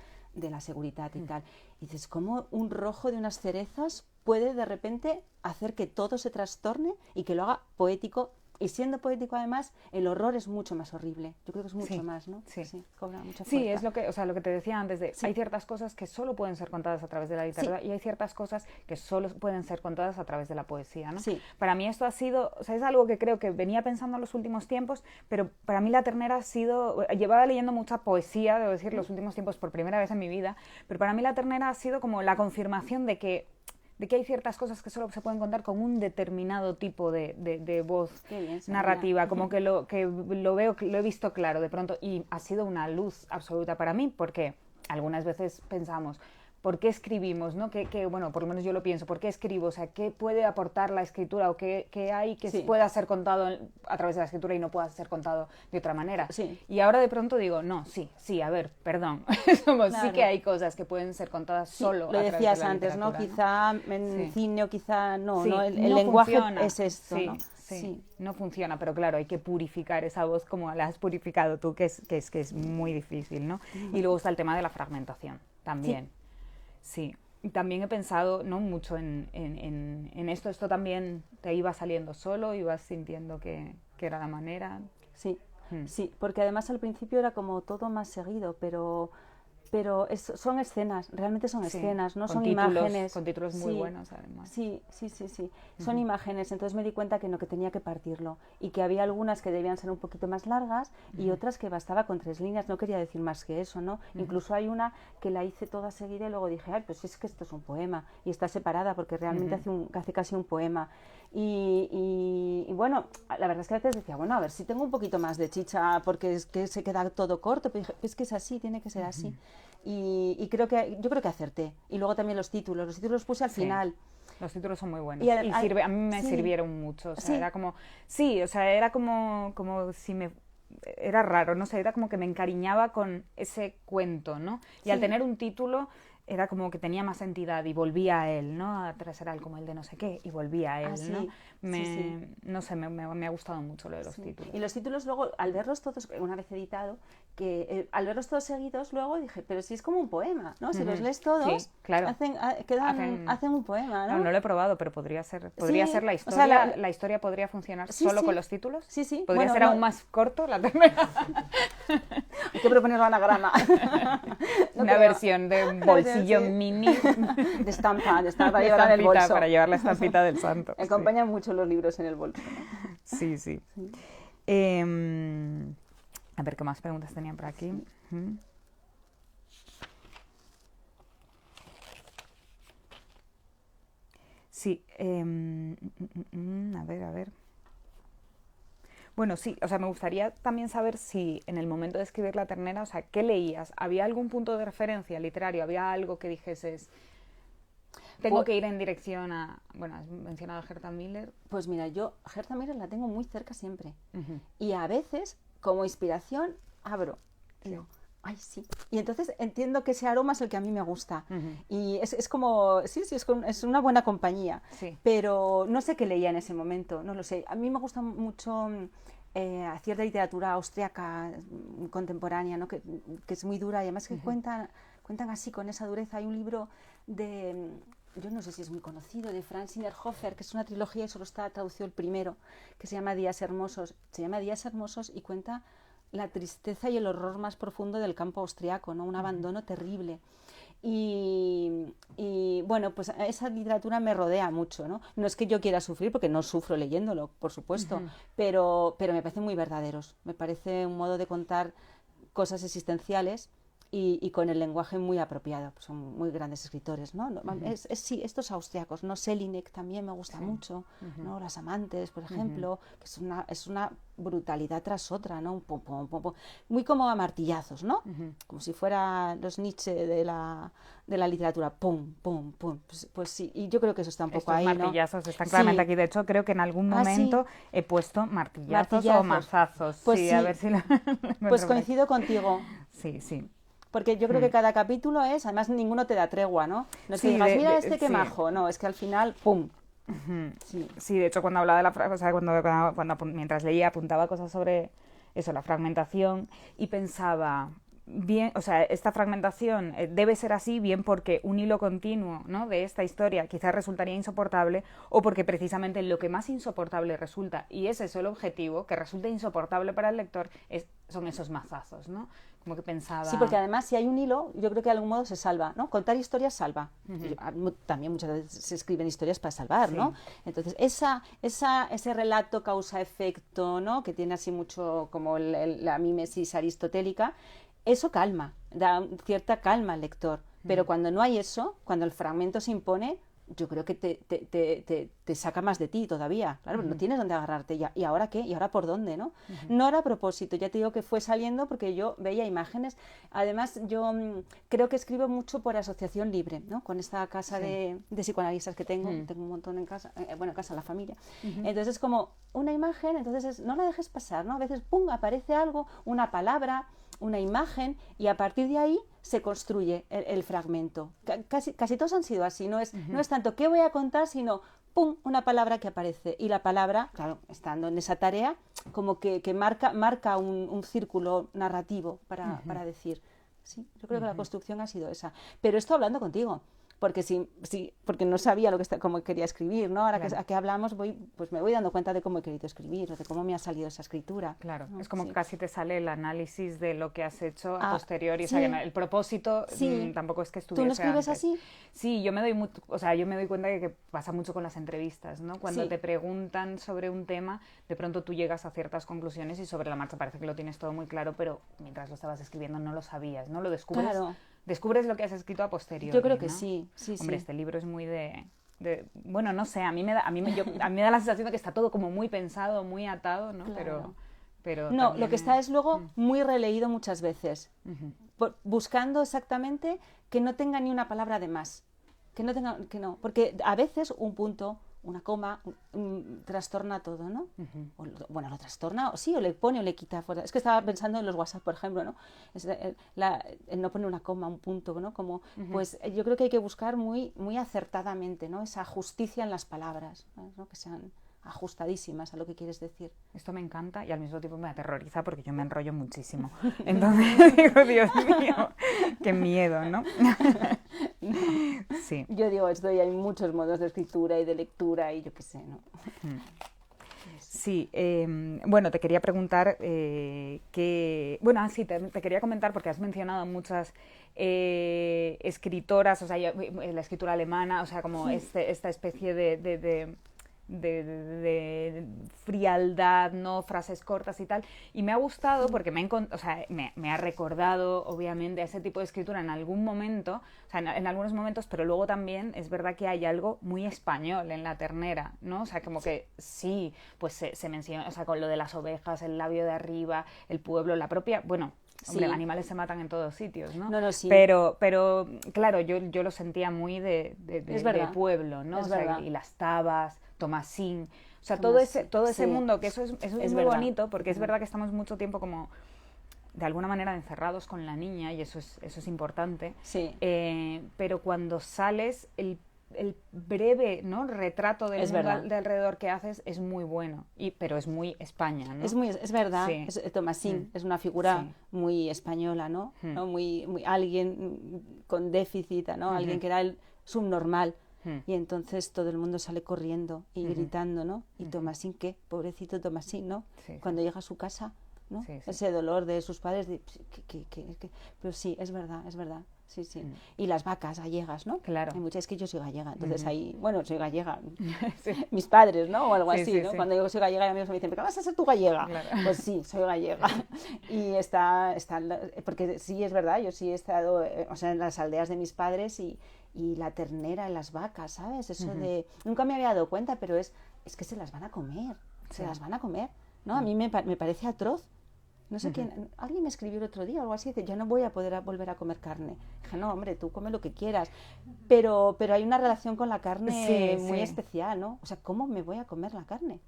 la seguridad y tal. Y dices, ¿cómo un rojo de unas cerezas puede de repente hacer que todo se trastorne y que lo haga poético? Y siendo poético además, el horror es mucho más horrible. Yo creo que es mucho más, ¿no? Sí. Cobra mucha Sí, fuerza. es lo que te decía antes de, hay ciertas cosas que solo pueden ser contadas a través de la literatura y hay ciertas cosas que solo pueden ser contadas a través de la poesía, ¿no? Sí. Para mí esto ha sido, o sea, es algo que creo que venía pensando en los últimos tiempos, pero para mí La ternera ha sido, llevaba leyendo mucha poesía, debo decir, los últimos tiempos por primera vez en mi vida, pero para mí La ternera ha sido como la confirmación de que hay ciertas cosas que solo se pueden contar con un determinado tipo de voz narrativa, como que lo veo, lo he visto claro de pronto y ha sido una luz absoluta para mí, porque algunas veces pensamos, ¿por qué escribimos? ¿No? Bueno, por lo menos yo lo pienso, ¿por qué escribo? O sea, ¿qué puede aportar la escritura o qué hay que pueda ser contado a través de la escritura y no pueda ser contado de otra manera? Sí. Y ahora de pronto digo, no, sí, a ver, perdón, sí que hay cosas que pueden ser contadas solo a través de la decías antes, ¿no? Quizá en cine o quizá no, el lenguaje funciona. es esto, ¿no? Sí, no funciona, pero claro, hay que purificar esa voz como la has purificado tú, que es muy difícil, ¿no? Y luego está el tema de la fragmentación también. Sí, y también he pensado, ¿no?, mucho en esto. Esto también te iba saliendo solo, ibas sintiendo que era la manera. Sí, sí, porque además al principio era como todo más seguido, pero son escenas, realmente son escenas, no son imágenes. Con títulos muy buenos, además. Sí. Son imágenes, entonces me di cuenta que tenía que partirlo y que había algunas que debían ser un poquito más largas y otras que bastaba con 3 líneas, no quería decir más que eso, ¿no? Incluso hay una que la hice toda seguida y luego dije, ay, pues es que esto es un poema y está separada porque realmente hace casi un poema. Y bueno, la verdad es que a veces decía, bueno, a ver si tengo un poquito más de chicha porque es que se queda todo corto, pero dije, es que es así, tiene que ser así. Y yo creo que acerté. Y luego también los títulos los puse al final. Los títulos son muy buenos. Y a mí me sirvieron mucho. O sea, era como, era como si me... Era raro, no sé, era como que me encariñaba con ese cuento, ¿no? Y al tener un título era como que tenía más entidad y volvía a él, ¿no? Atrás era como el de no sé qué y volvía a él, ¿no? No sé, me ha gustado mucho lo de los títulos. Y los títulos luego, al verlos todos, una vez editado, al verlos todos seguidos, luego dije, pero si es como un poema, ¿no? Si los lees todos, claro. hacen un poema, ¿no? No lo he probado, pero podría ser la historia. O sea, la historia podría funcionar solo con los títulos. Sí. Podría ser aún más corto la ternera. Hay que proponer un anagrama. Una versión de un bolsillo mini. De estampa para llevar en el bolso. Para llevar la estampita del santo. Me acompañan mucho los libros en el bolso, ¿no? Sí. A ver, ¿qué más preguntas tenían por aquí? Sí. A ver. Bueno, sí, o sea, me gustaría también saber si en el momento de escribir La ternera, o sea, ¿qué leías? ¿Había algún punto de referencia literario? ¿Había algo que dijeses, tengo que ir en dirección a... Bueno, has mencionado a Herta Miller. Pues mira, yo Herta Miller la tengo muy cerca siempre. Y a veces, como inspiración, abro. Digo, Ay, sí. Y entonces entiendo que ese aroma es el que a mí me gusta. Ujú. Y es como, sí, sí, es una buena compañía. Sí. Pero no sé qué leía en ese momento, no lo sé. A mí me gusta mucho cierta literatura austriaca contemporánea, ¿no? Que es muy dura y además que cuentan así con esa dureza. Hay un libro de, yo no sé si es muy conocido, de Franz Innerhofer, que es una trilogía y solo está traducido el primero, que se llama Días Hermosos. Se llama Días Hermosos y cuenta la tristeza y el horror más profundo del campo austriaco, ¿no? Un abandono terrible. Y bueno, pues esa literatura me rodea mucho, ¿no? No es que yo quiera sufrir, porque no sufro leyéndolo, por supuesto, pero me parecen muy verdaderos. Me parece un modo de contar cosas existenciales y con el lenguaje muy apropiado. Pues son muy grandes escritores, ¿no? Sí, estos austriacos, ¿no? Selinek también me gusta mucho, ¿no? Las amantes, por ejemplo, que es una brutalidad tras otra, ¿no? Pum, pum, pum, pum. Muy como a martillazos, ¿no? Como si fuera los Nietzsche de la literatura, pum, pum, pum. Pues sí, y yo creo que eso está un poco Estos ahí, ¿no? martillazos están claramente Sí. aquí. De hecho, creo que en algún momento he puesto martillazos o Martillazos. mazazos. Pues sí, sí. a ver si lo encuentro Pues por aquí. coincido contigo. Sí, sí. Porque yo creo que cada capítulo es, además ninguno te da tregua, ¿no? No es que Sí, digas, mira qué sí. majo, no, es que al final, ¡pum! Sí. Sí, de hecho, cuando hablaba de o sea, mientras leía apuntaba cosas sobre eso, la fragmentación, y pensaba, bien, o sea, esta fragmentación debe ser así, bien porque un hilo continuo, ¿no?, de esta historia quizás resultaría insoportable, o porque precisamente lo que más insoportable resulta, y ese es el objetivo, que resulte insoportable para el lector, son esos mazazos, ¿no? Como que pensaba... Sí, porque además si hay un hilo, yo creo que de algún modo se salva, ¿no? Contar historias salva. También muchas veces se escriben historias para salvar, ¿no? Entonces, ese relato causa-efecto, ¿no? Que tiene así mucho como la mímesis aristotélica, eso calma, da cierta calma al lector. Pero cuando no hay eso, cuando el fragmento se impone, yo creo que te saca más de ti todavía. Claro, no tienes dónde agarrarte. ¿Y ahora qué? ¿Y ahora por dónde? No era a propósito, ya te digo que fue saliendo porque yo veía imágenes. Además, yo creo que escribo mucho por asociación libre, ¿no? Con esta casa de psicoanalistas que tengo un montón en casa, bueno, en casa, en la familia. Entonces es como una imagen, entonces no la dejes pasar, ¿no? A veces, pum, aparece algo, una palabra, una imagen, y a partir de ahí se construye el fragmento. Casi todos han sido así, no es tanto qué voy a contar, sino pum, una palabra que aparece. Y la palabra, claro, estando en esa tarea, como que marca un círculo narrativo para decir. Sí, yo creo que la construcción ha sido esa. Pero estoy hablando contigo. Porque porque no sabía cómo quería escribir, ¿no? Ahora Claro. que hablamos, pues me voy dando cuenta de cómo he querido escribir, o de cómo me ha salido esa escritura. Claro, ¿no? es como Sí. que casi te sale el análisis de lo que has hecho a posteriori, sí. o sea, que el propósito Sí. tampoco es que ¿Tú estuviese no escribes antes. así? Sí, yo me doy cuenta de que pasa mucho con las entrevistas, ¿no? Cuando Sí. te preguntan sobre un tema, de pronto tú llegas a ciertas conclusiones y sobre la marcha parece que lo tienes todo muy claro, pero mientras lo estabas escribiendo no lo sabías, ¿no? Lo descubres. Claro. Descubres lo que has escrito a posteriori. Yo creo que ¿no? sí, sí, Hombre, sí. este libro es muy bueno, no sé, a mí me da la sensación de que está todo como muy pensado, muy atado, ¿no? Claro. Pero No, también lo que está es luego muy releído muchas veces, Ujú. buscando exactamente que no tenga ni una palabra de más, porque a veces un punto, una coma, trastorna todo, ¿no? Bueno, lo trastorna, o le pone o le quita fuerza. Es que estaba pensando en los WhatsApp, por ejemplo, ¿no? El no poner una coma, un punto, ¿no? Como, pues yo creo que hay que buscar muy, muy acertadamente, ¿no? Esa justicia en las palabras, ¿no? Que sean ajustadísimas a lo que quieres decir. Esto me encanta y al mismo tiempo me aterroriza porque yo me enrollo muchísimo. Entonces digo, Dios mío, qué miedo, ¿no? Sí. Yo digo, hay muchos modos de escritura y de lectura y yo qué sé, ¿no? Sí, bueno, te quería preguntar sí, te quería comentar porque has mencionado muchas escritoras, o sea, la escritura alemana, o sea, como esta especie de frialdad, ¿no? Frases cortas y tal, y me ha gustado porque me ha recordado obviamente a ese tipo de escritura en algún momento, o sea, en algunos momentos, pero luego también es verdad que hay algo muy español en La ternera, ¿no? O sea, como que sí, pues se menciona, o sea, con lo de las ovejas, el labio de arriba, el pueblo, la propia, bueno, hombre, Sí. animales se matan en todos sitios, ¿no? No, sí. Pero claro, yo lo sentía muy de pueblo, ¿no? Es O sea, verdad. y las tabas, Tomasín, o sea, Tomasín, todo ese sí. mundo, que eso es muy verdad. bonito, porque es verdad que estamos mucho tiempo como de alguna manera encerrados con la niña, y eso es importante, Sí. Pero cuando sales, el breve, ¿no?, retrato del Es mundo verdad. de alrededor que haces es muy bueno, pero es muy España, ¿no? Es verdad, Sí. Tomasín es una figura Sí. muy española, ¿no? ¿No? Muy alguien con déficit, ¿no? Alguien que era el subnormal. Y entonces todo el mundo sale corriendo y gritando, ¿no? Y Tomasín, ¿qué? Pobrecito Tomasín, ¿no? Sí, sí. Cuando llega a su casa, ¿no? Sí, sí. Ese dolor de sus padres, pero sí, es verdad, es verdad. Sí, sí. Y las vacas gallegas, ¿no? Claro. Hay muchas, es que yo soy gallega, entonces ahí, bueno, soy gallega, Sí. mis padres, ¿no? O algo Sí, así, sí, ¿no? sí. Cuando yo soy gallega, amigos me dicen, ¿pero qué vas a ser tú gallega? Claro. Pues sí, soy gallega. Y porque sí, es verdad, yo sí he estado, o sea, en las aldeas de mis padres y la ternera en las vacas, ¿sabes? Eso de, nunca me había dado cuenta, pero es que se las van a comer, se las van a comer, ¿no? A mí me parece atroz. No sé quién, alguien me escribió el otro día o algo así, dice, yo no voy a poder volver a comer carne. Dije, no, hombre, tú come lo que quieras. Pero hay una relación con la carne muy especial, ¿no? O sea, ¿cómo me voy a comer la carne?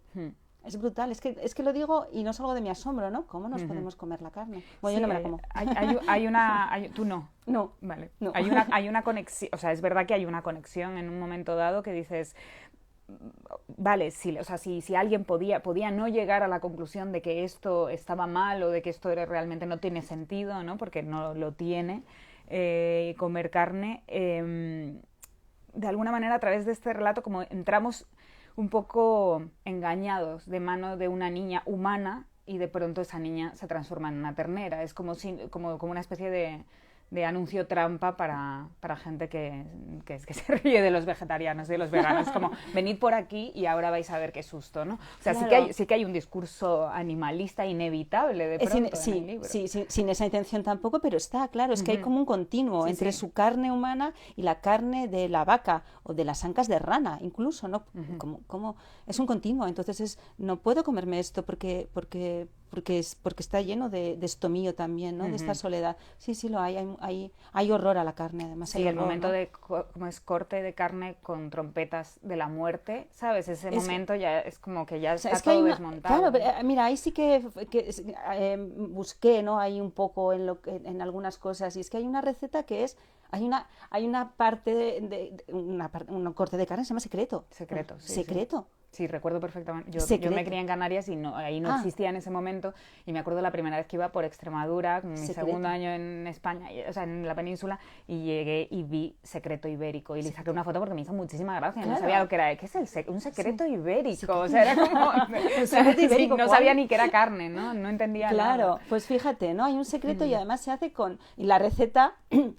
Es brutal, es que lo digo y no salgo de mi asombro, ¿no? ¿Cómo nos podemos comer la carne? Bueno, Sí, yo no me la como. Tú no. No. Vale. No. Hay una conexión, o sea, es verdad que hay una conexión en un momento dado que dices, vale, si alguien podía no llegar a la conclusión de que esto estaba mal o de que esto realmente no tiene sentido, ¿no? Porque no lo tiene, comer carne, de alguna manera a través de este relato como entramos un poco engañados de mano de una niña humana y de pronto esa niña se transforma en una ternera. Es como una especie de anuncio trampa para gente que se ríe de los vegetarianos y de los veganos. Es como, venid por aquí y ahora vais a ver qué susto, ¿no? O sea, Claro. sí que hay un discurso animalista inevitable de pronto en el libro. Sí, sin esa intención tampoco, pero está claro, es que hay como un continuo entre su carne humana y la carne de la vaca o de las ancas de rana, incluso, ¿no? Como es un continuo, entonces no puedo comerme esto porque está lleno de esto mío también, ¿no? De esta soledad. Sí, lo hay horror a la carne, además. Sí, hay el horror, momento ¿no? de como es corte de carne con trompetas de la muerte, ¿sabes? Ese momento ya es como que ya O sea, está es que hay todo una, desmontado. claro, pero, mira, ahí sí que busqué, ¿no? Ahí un poco en algunas cosas, y es que hay una receta que es, hay una parte un corte de carne, se llama secreto. Secreto, sí. Secreto. Sí, recuerdo perfectamente. Yo Secreto. me crié en Canarias y ahí no existía en ese momento. Y me acuerdo la primera vez que iba por Extremadura, mi Secreto. segundo año en España, o sea, en la península, y llegué y vi Secreto Ibérico. Y le saqué una foto porque me hizo muchísima gracia. Claro. No sabía lo que era. ¿Qué es un secreto ibérico? Secreto O sea, era como... Un secreto ibérico, no ¿cuál? sabía ni que era carne, ¿no? No entendía Claro, nada. pues fíjate, ¿no? Hay un secreto y además se hace y la receta,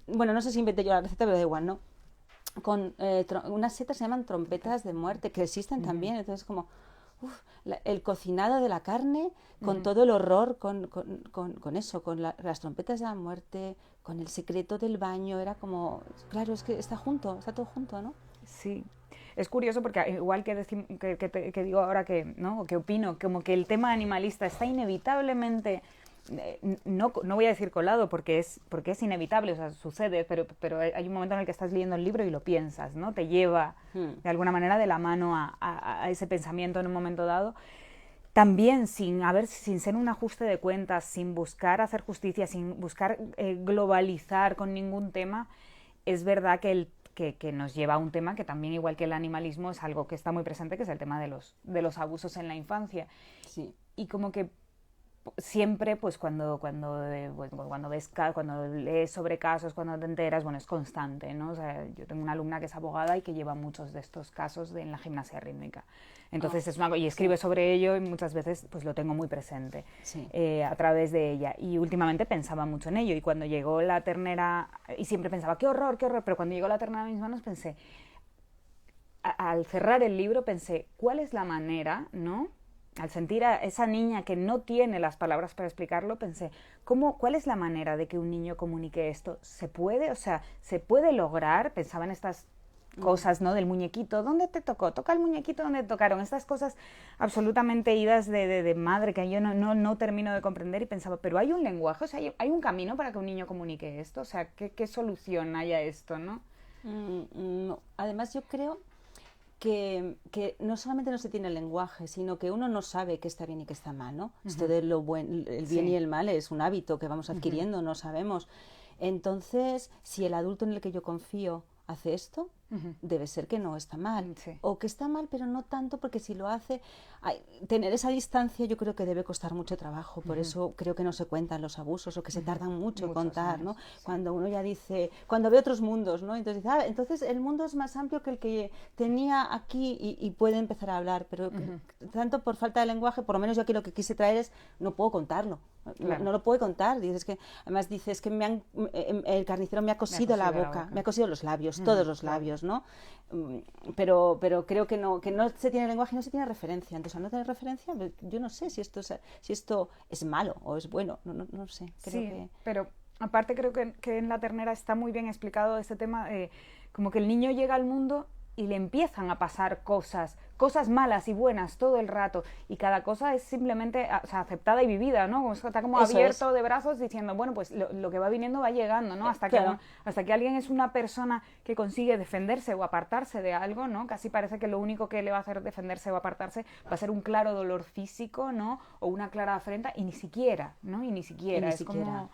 bueno, no sé si inventé yo la receta, pero da igual, ¿no? Con unas setas se llaman trompetas de muerte, que existen también, entonces como... el cocinado de la carne con todo el horror, con eso, con las trompetas de la muerte, con el secreto del baño, era como, claro, es que está todo junto, ¿no? Sí, es curioso porque igual que digo ahora que, ¿no? Que opino, como que el tema animalista está inevitablemente, no voy a decir colado porque es inevitable, o sea, sucede, pero hay un momento en el que estás leyendo el libro y lo piensas, ¿no? Te lleva de alguna manera de la mano a ese pensamiento en un momento dado. También sin ser un ajuste de cuentas, sin buscar hacer justicia, sin buscar globalizar con ningún tema, es verdad que nos lleva a un tema que también, igual que el animalismo, es algo que está muy presente, que es el tema de los abusos en la infancia. Sí. Y como que siempre, pues cuando lees sobre casos, cuando te enteras, bueno, es constante, ¿no? O sea, yo tengo una alumna que es abogada y que lleva muchos de estos casos en la gimnasia rítmica. Entonces y escribe sobre ello y muchas veces pues lo tengo muy presente a través de ella. Y últimamente pensaba mucho en ello y cuando llegó la ternera, y siempre pensaba, qué horror, pero cuando llegó la ternera a mis manos pensé, al cerrar el libro pensé, ¿cuál es la manera, ¿no? Al sentir a esa niña que no tiene las palabras para explicarlo, pensé, ¿cuál es la manera de que un niño comunique esto? ¿Se puede? O sea, ¿se puede lograr? Pensaba en estas cosas, ¿no? Del muñequito, ¿dónde te tocó? Toca el muñequito donde te tocaron. Estas cosas absolutamente idas de madre que yo no termino de comprender y pensaba, pero hay un lenguaje, o sea, hay un camino para que un niño comunique esto, o sea, ¿qué solución hay a esto, no? No. Además yo creo que no solamente no se tiene el lenguaje, sino que uno no sabe qué está bien y qué está mal, ¿no? Esto de el bien y el mal es un hábito que vamos adquiriendo, no sabemos. Entonces, si el adulto en el que yo confío hace esto, debe ser que no está mal. O que está mal, pero no tanto, porque si lo hace... tener esa distancia yo creo que debe costar mucho trabajo. Por eso creo que no se cuentan los abusos o que se tardan mucho en contar, ¿no? Cuando uno ya dice... Cuando ve otros mundos, ¿no? Entonces dice, entonces el mundo es más amplio que el que tenía aquí y puede empezar a hablar. Pero tanto por falta de lenguaje, por lo menos yo aquí lo que quise traer es, no puedo contarlo. Claro. No lo puedo contar. Además dices que el carnicero me ha cosido la boca, me ha cosido los labios, todos los labios, ¿no? Pero creo que no se tiene lenguaje y no se tiene referencia. Entonces, al no tener referencia, yo no sé si esto es malo o es bueno, no sé. Pero aparte creo que en La ternera está muy bien explicado este tema, como que el niño llega al mundo y le empiezan a pasar cosas malas y buenas todo el rato, y cada cosa es simplemente aceptada y vivida, ¿no? Está como abierto de brazos diciendo, bueno, pues lo que va viniendo va llegando, ¿no? Hasta que alguien es una persona que consigue defenderse o apartarse de algo, ¿no? Casi parece que lo único que le va a hacer defenderse o apartarse va a ser un claro dolor físico, ¿no? O una clara afrenta, y ni siquiera, ¿no? Como...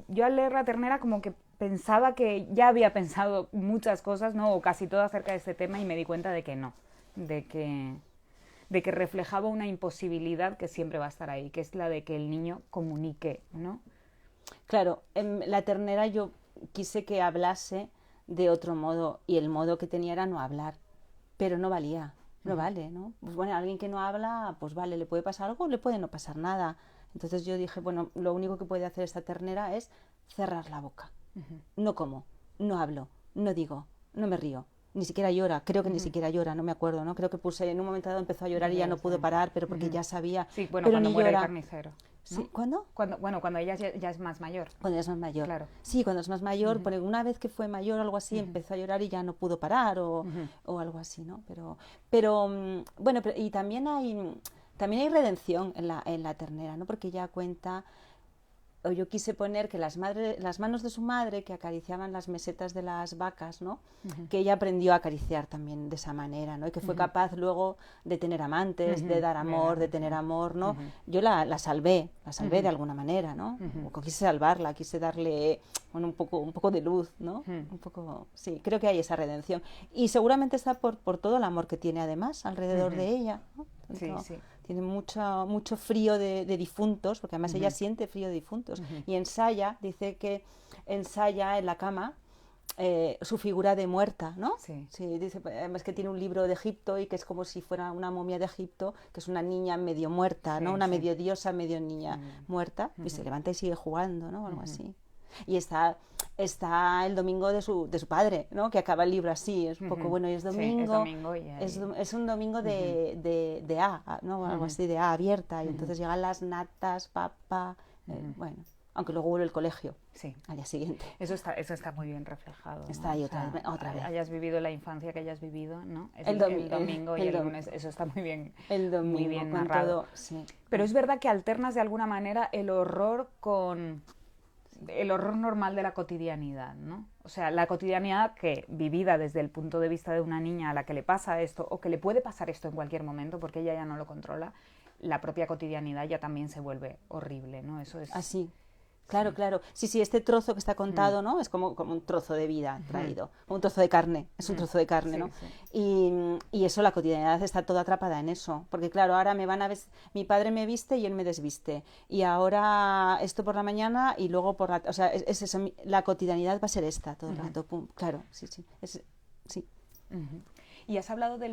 yo al leer La ternera como que pensaba que ya había pensado muchas cosas, ¿no? O casi todo acerca de este tema, y me di cuenta de que no, de que reflejaba una imposibilidad que siempre va a estar ahí, que es la de que el niño comunique, ¿no? Claro, en La ternera yo quise que hablase de otro modo, y el modo que tenía era no hablar, pero no valía, no vale, ¿no? Pues bueno, alguien que no habla, pues vale, le puede pasar algo, le puede no pasar nada. Entonces yo dije, bueno, lo único que puede hacer esta ternera es cerrar la boca. No como, no hablo, no digo, no me río, ni siquiera llora, creo que ni siquiera llora, no me acuerdo, ¿no? Creo que puse, en un momento dado empezó a llorar y ya no pudo parar, pero porque ya sabía. Sí, bueno, pero cuando muere el carnicero, ¿no? Sí, ¿cuándo? Cuando ella ya es más mayor. Cuando ella es más mayor. Claro. Sí, cuando es más mayor, porque una vez que fue mayor o algo así, empezó a llorar y ya no pudo parar o algo así, ¿no? Pero bueno, y también hay redención en la ternera, ¿no? Porque ella cuenta, o yo quise poner que las manos de su madre que acariciaban las mesetas de las vacas, ¿no? Que ella aprendió a acariciar también de esa manera, ¿no? Y que fue capaz luego de tener amantes, de dar amor, de tener amor, ¿no? Yo la salvé de alguna manera, ¿no? O quise salvarla, quise darle un poco de luz, ¿no? Un poco, sí, creo que hay esa redención. Y seguramente está por todo el amor que tiene además alrededor de ella, ¿no? Sí. Tiene mucho frío de difuntos, porque además ella siente frío de difuntos. Y dice que ensaya en la cama su figura de muerta, ¿no? Sí. Sí, dice, además que tiene un libro de Egipto y que es como si fuera una momia de Egipto, que es una niña medio muerta, ¿no? Una medio diosa, medio niña muerta, y se levanta y sigue jugando, ¿no? Algo así. Y está el domingo de su padre, ¿no? Que acaba el libro así, es un poco bueno, y es domingo, es un domingo de A, ¿no? Algo así, de A abierta, y entonces llegan las natas, papá, bueno, aunque luego vuelve el colegio al día siguiente. Eso está muy bien reflejado, ¿no? Está ahí otra vez. Hayas vivido la infancia que hayas vivido, ¿no? El domingo y el lunes, eso está muy bien, el domingo, muy bien narrado. Todo, sí. Pero es verdad que alternas de alguna manera el horror con el horror normal de la cotidianidad, ¿no? O sea, la cotidianidad que, vivida desde el punto de vista de una niña a la que le pasa esto, o que le puede pasar esto en cualquier momento, porque ella ya no lo controla, la propia cotidianidad ya también se vuelve horrible, ¿no? Eso es... Así. Claro, claro. Sí, este trozo que está contado, ¿no? Es como un trozo de vida traído, un trozo de carne, es un trozo de carne, ¿no? Sí. Y eso, la cotidianidad está toda atrapada en eso, porque claro, ahora mi padre me viste y él me desviste, y ahora esto por la mañana y luego por la... O sea, es eso, la cotidianidad va a ser esta todo el rato, pum, claro, sí. Sí. Y has hablado de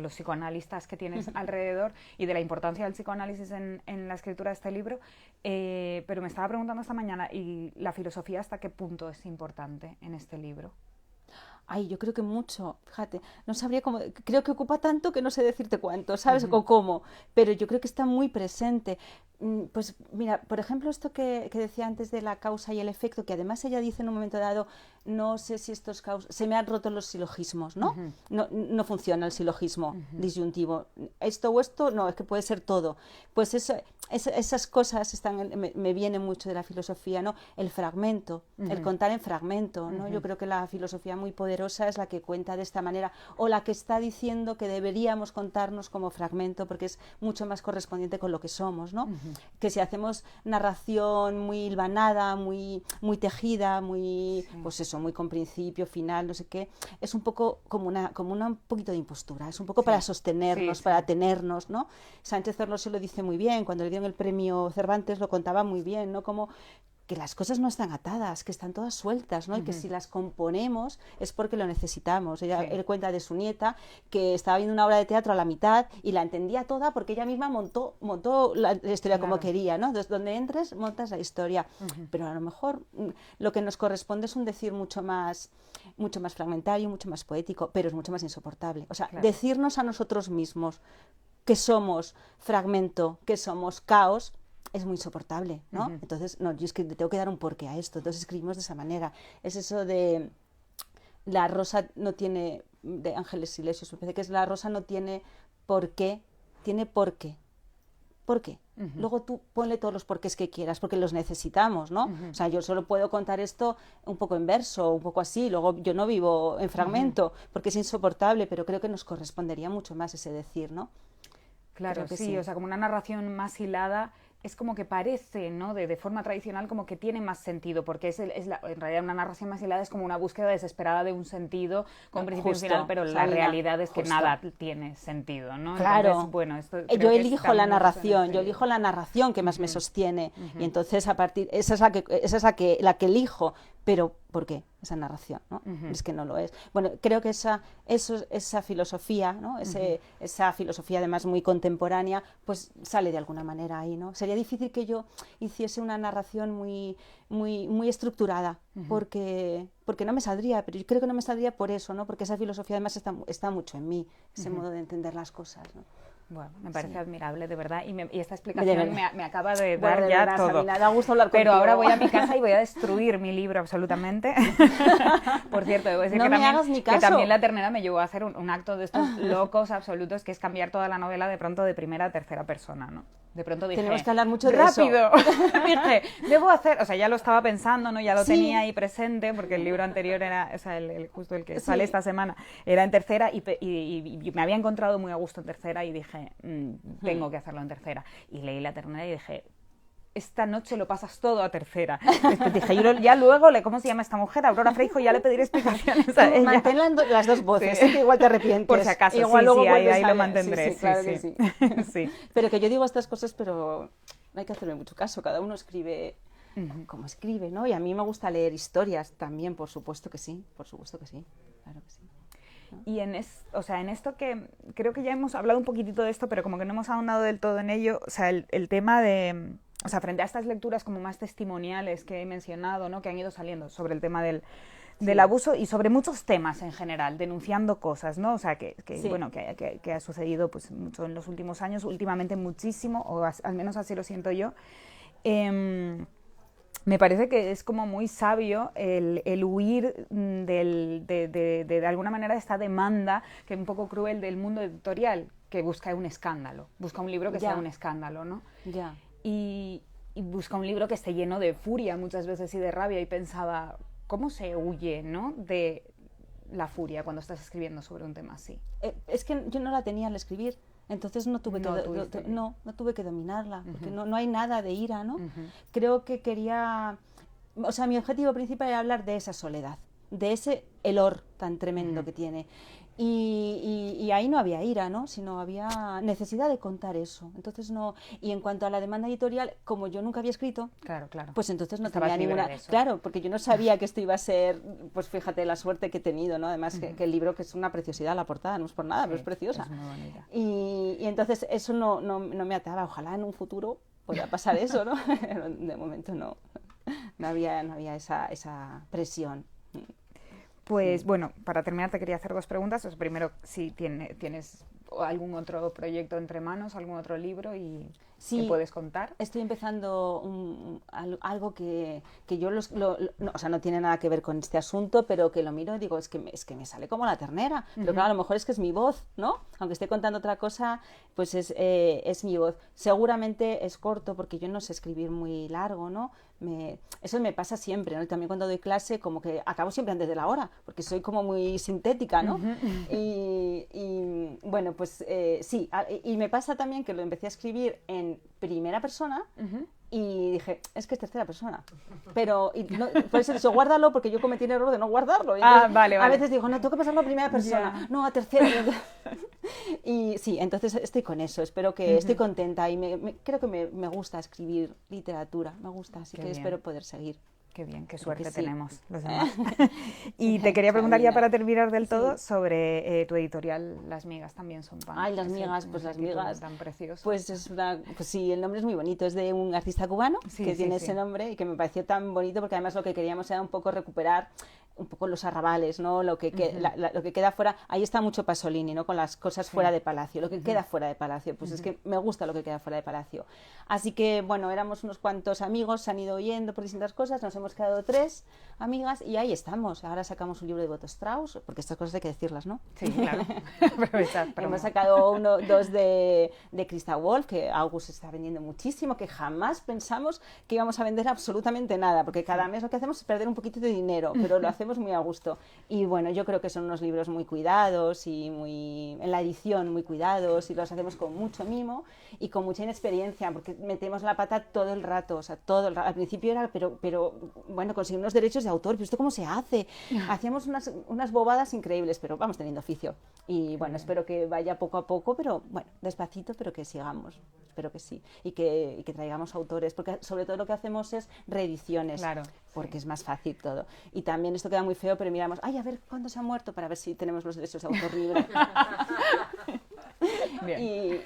los psicoanalistas que tienes alrededor y de la importancia del psicoanálisis en la escritura de este libro, pero me estaba preguntando esta mañana, ¿y la filosofía hasta qué punto es importante en este libro? Ay, yo creo que mucho, fíjate, no sabría cómo, creo que ocupa tanto que no sé decirte cuánto, ¿sabes? O cómo, pero yo creo que está muy presente. Pues mira, por ejemplo, esto que decía antes de la causa y el efecto, que además ella dice en un momento dado, no sé si esto es causa, se me han roto los silogismos, ¿no? No funciona el silogismo disyuntivo, esto o esto, no, es que puede ser todo. Pues esas cosas me viene mucho de la filosofía, ¿no? El fragmento, el contar en fragmento, ¿no? Yo creo que la filosofía muy poderosa poderosa es la que cuenta de esta manera, o la que está diciendo que deberíamos contarnos como fragmento, porque es mucho más correspondiente con lo que somos, ¿no? Que si hacemos narración muy hilvanada, muy tejida, muy, pues eso, muy con principio, final, no sé qué, es un poco como un poquito de impostura, es un poco para sostenernos, para tenernos, ¿no? Sánchez Orloso lo dice muy bien, cuando le dieron el premio Cervantes lo contaba muy bien, ¿no? Como que las cosas no están atadas, que están todas sueltas, ¿no? Y que si las componemos es porque lo necesitamos. Él cuenta de su nieta que estaba viendo una obra de teatro a la mitad y la entendía toda porque ella misma montó la historia como quería, ¿no? Entonces, donde entres, montas la historia. Pero a lo mejor lo que nos corresponde es un decir mucho más fragmentario, mucho más poético, pero es mucho más insoportable. O sea, decirnos a nosotros mismos que somos fragmento, que somos caos, es muy insoportable, ¿no? Entonces, no, yo es que tengo que dar un porqué a esto, entonces escribimos de esa manera. Es eso de la rosa no tiene, de Ángeles Silesios, me parece que es la rosa no tiene por qué, tiene por qué. ¿Por qué? Luego tú ponle todos los porqués que quieras, porque los necesitamos, ¿no? O sea, yo solo puedo contar esto un poco en verso, un poco así, luego yo no vivo en fragmento, porque es insoportable, pero creo que nos correspondería mucho más ese decir, ¿no? Claro, sí, o sea, como una narración más hilada, es como que parece, ¿no? De forma tradicional como que tiene más sentido, porque en realidad una narración más hilada es como una búsqueda desesperada de un sentido con principio y final, pero la realidad es que nada tiene sentido, ¿no? Claro. Entonces, bueno, yo elijo la narración que más me sostiene, y entonces a partir esa es la que elijo, pero ¿por qué esa narración? ¿No? Es que no lo es. Bueno, creo que esa filosofía, ¿no? Esa filosofía además muy contemporánea, pues sale de alguna manera ahí, ¿no? Sería difícil que yo hiciese una narración muy estructurada, porque no me saldría, pero yo creo que no me saldría por eso, ¿no? Porque esa filosofía además está mucho en mí, ese modo de entender las cosas, ¿no? Bueno, me parece admirable, de verdad, y esta explicación me acaba de dar verdad, todo. Sabina, da gusto hablar pero contigo. Ahora voy a mi casa y voy a destruir mi libro absolutamente. Por cierto, debo decir no que también La Ternera me llevó a hacer un acto de estos locos absolutos, que es cambiar toda la novela de pronto de primera a tercera persona, ¿no? De pronto dije, tenemos que hablar mucho de rápido. eso. Dije, debo hacer, o sea, ya lo estaba pensando, ¿no? Ya lo tenía ahí presente, porque el libro anterior era, o sea, justo el que sale esta semana, era en tercera, y me había encontrado muy a gusto en tercera, y dije, tengo que hacerlo en tercera. Y leí La Ternera y dije, esta noche lo pasas todo a tercera. Dije, ya luego, ¿cómo se llama esta mujer? Aurora Freijo, ya le pediré explicaciones a ella. Mantén las dos voces, que igual te arrepientes. Por si acaso, igual luego ahí lo mantendré. Claro que sí. Sí. Pero que yo digo estas cosas, pero no hay que hacerle mucho caso. Cada uno escribe como escribe, ¿no? Y a mí me gusta leer historias también, por supuesto que sí, claro que sí. Y en esto que creo que ya hemos hablado un poquitito de esto, pero como que no hemos ahondado del todo en ello, o sea, el tema de, o sea, frente a estas lecturas como más testimoniales que he mencionado, ¿no? Que han ido saliendo sobre el tema del abuso y sobre muchos temas en general, denunciando cosas, ¿no? O sea, bueno, que ha sucedido pues mucho en los últimos años, últimamente muchísimo, o al menos así lo siento yo. Me parece que es como muy sabio el huir de alguna manera de esta demanda, que es un poco cruel, del mundo editorial, que busca un escándalo, busca un libro que sea un escándalo, ¿no? Ya. Y busca un libro que esté lleno de furia muchas veces y de rabia, y pensaba, ¿cómo se huye, ¿no? de la furia cuando estás escribiendo sobre un tema así? Es que yo no la tenía al escribir. Entonces no tuve que dominarla, porque no hay nada de ira, ¿no? Creo que quería... O sea, mi objetivo principal era hablar de esa soledad, de ese helor tan tremendo que tiene. Y ahí no había ira, ¿no? Sino había necesidad de contar eso. Entonces no... Y en cuanto a la demanda editorial, como yo nunca había escrito, claro. pues entonces no tenía ninguna... Claro, porque yo no sabía que esto iba a ser, pues fíjate la suerte que he tenido, ¿no? Además que el libro, que es una preciosidad la portada, no es por nada, pero es preciosa. Es muy bonita. Y entonces eso no me ataba. Ojalá en un futuro pueda pasar eso, ¿no? De momento no había esa presión. Pues bueno, para terminar te quería hacer dos preguntas. Primero, si tienes algún otro proyecto entre manos, algún otro libro, y Sí, ¿Qué puedes contar? estoy empezando algo que yo no, o sea, no tiene nada que ver con este asunto, pero que lo miro y digo, es que me sale como la ternera. Pero claro, a lo mejor es que es mi voz, ¿no? Aunque esté contando otra cosa, pues es mi voz. Seguramente es corto porque yo no sé escribir muy largo, ¿no? Eso me pasa siempre, ¿no? Y también cuando doy clase, como que acabo siempre antes de la hora, porque soy como muy sintética, ¿no? Y bueno, pues sí, y me pasa también que lo empecé a escribir en primera persona y dije, es que es tercera persona. Pero, por eso he dicho, guárdalo, porque yo cometí el error de no guardarlo. Y entonces, vale. A veces digo, no, tengo que pasarlo a primera persona, no, a tercera. Y sí, entonces estoy con eso, espero que estoy contenta y creo que me gusta escribir literatura, me gusta, así Qué que bien. espero poder seguir. Qué bien, qué Creo suerte que sí. tenemos los demás. Y te quería preguntar ya Sabina. para terminar del Sí. todo sobre tu editorial Las Migas, también son pan. Ay, Las Ese- Migas, pues ese Las título Migas. tan precioso. Pues sí, el nombre es muy bonito, es de un artista cubano Sí, que sí, tiene sí. ese nombre y que me pareció tan bonito porque además lo que queríamos era un poco recuperar un poco los arrabales, ¿no? Lo que queda fuera, ahí está mucho Pasolini, ¿no? Con las cosas fuera de Palacio, lo que queda fuera de Palacio, pues es que me gusta lo que queda fuera de Palacio. Así que, bueno, éramos unos cuantos amigos, se han ido yendo por distintas cosas, nos hemos quedado 3 amigas y ahí estamos. Ahora sacamos un libro de Boto Strauss, porque estas cosas hay que decirlas, ¿no? Sí, claro. Aprovechad, promo. Hemos sacado 2 de Christa Wolf, que August está vendiendo muchísimo, que jamás pensamos que íbamos a vender absolutamente nada, porque cada mes lo que hacemos es perder un poquito de dinero, pero lo hacemos muy a gusto. Y bueno, yo creo que son unos libros muy cuidados y en la edición muy cuidados, y los hacemos con mucho mimo y con mucha inexperiencia, porque metemos la pata todo el rato, o sea, todo el rato. Al principio era, pero bueno, conseguir unos derechos de autor, pero ¿esto cómo se hace? Hacíamos unas bobadas increíbles, pero vamos teniendo oficio. Y bueno, espero que vaya poco a poco, pero bueno, despacito, pero que sigamos. Espero que sí. Y que traigamos autores, porque sobre todo lo que hacemos es reediciones. Claro, Porque es más fácil todo. Y también esto queda muy feo, pero miramos, ay, a ver cuándo se ha muerto para ver si tenemos los derechos de autor libre. Bien.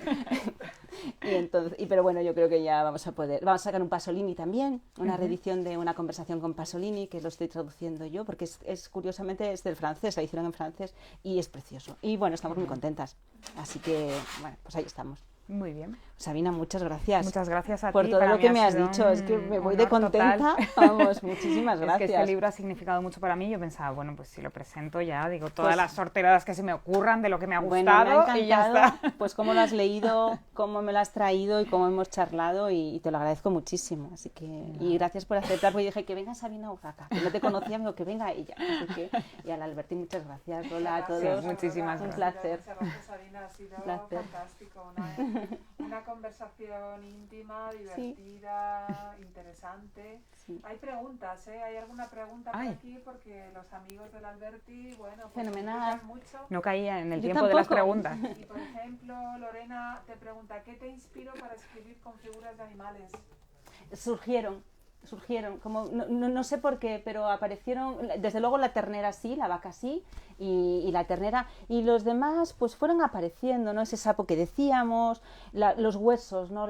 Pero bueno, yo creo que ya vamos a sacar un Pasolini también, una reedición de Una conversación con Pasolini, que lo estoy traduciendo yo, porque curiosamente es del francés, la hicieron en francés y es precioso. Y bueno, estamos muy contentas. Así que, bueno, pues ahí estamos. Muy bien. Sabina, muchas gracias. Muchas gracias a por ti. todo Para lo mí que ha me has sido dicho. Es que me voy de honor contenta. total. Vamos, muchísimas Es gracias. que este libro ha significado mucho para mí. Yo pensaba, bueno, pues si lo presento ya, digo, todas Pues- las sorteradas que se me ocurran de lo que me ha Bueno, me ha gustado y ya encantado, está. pues cómo lo has leído, cómo me lo has traído y cómo hemos charlado y te lo agradezco muchísimo. Así que, y gracias por aceptar, porque dije que venga Sabina Urraca, que no te conocía, digo que venga ella. Así que, y a la Alberti, muchas gracias, Lola, a todos. Sí, muchísimas Un gracias. placer. Muchas gracias, Sabina, ha sido Placer. fantástico. Una conversación íntima, divertida, interesante. Sí. Hay preguntas, ¿eh? ¿Hay alguna pregunta por Ay. aquí? Porque los amigos del Alberti, bueno, pues Fenomenal. explican mucho. No caía en el Yo tiempo de las tampoco. preguntas. Y por ejemplo, Lorena te pregunta, ¿qué te inspiró para escribir con figuras de animales? Surgieron, como no sé por qué, pero aparecieron, desde luego la ternera sí, la vaca sí, y la ternera, y los demás pues fueron apareciendo, ¿no? Ese sapo que decíamos, los huesos, ¿no?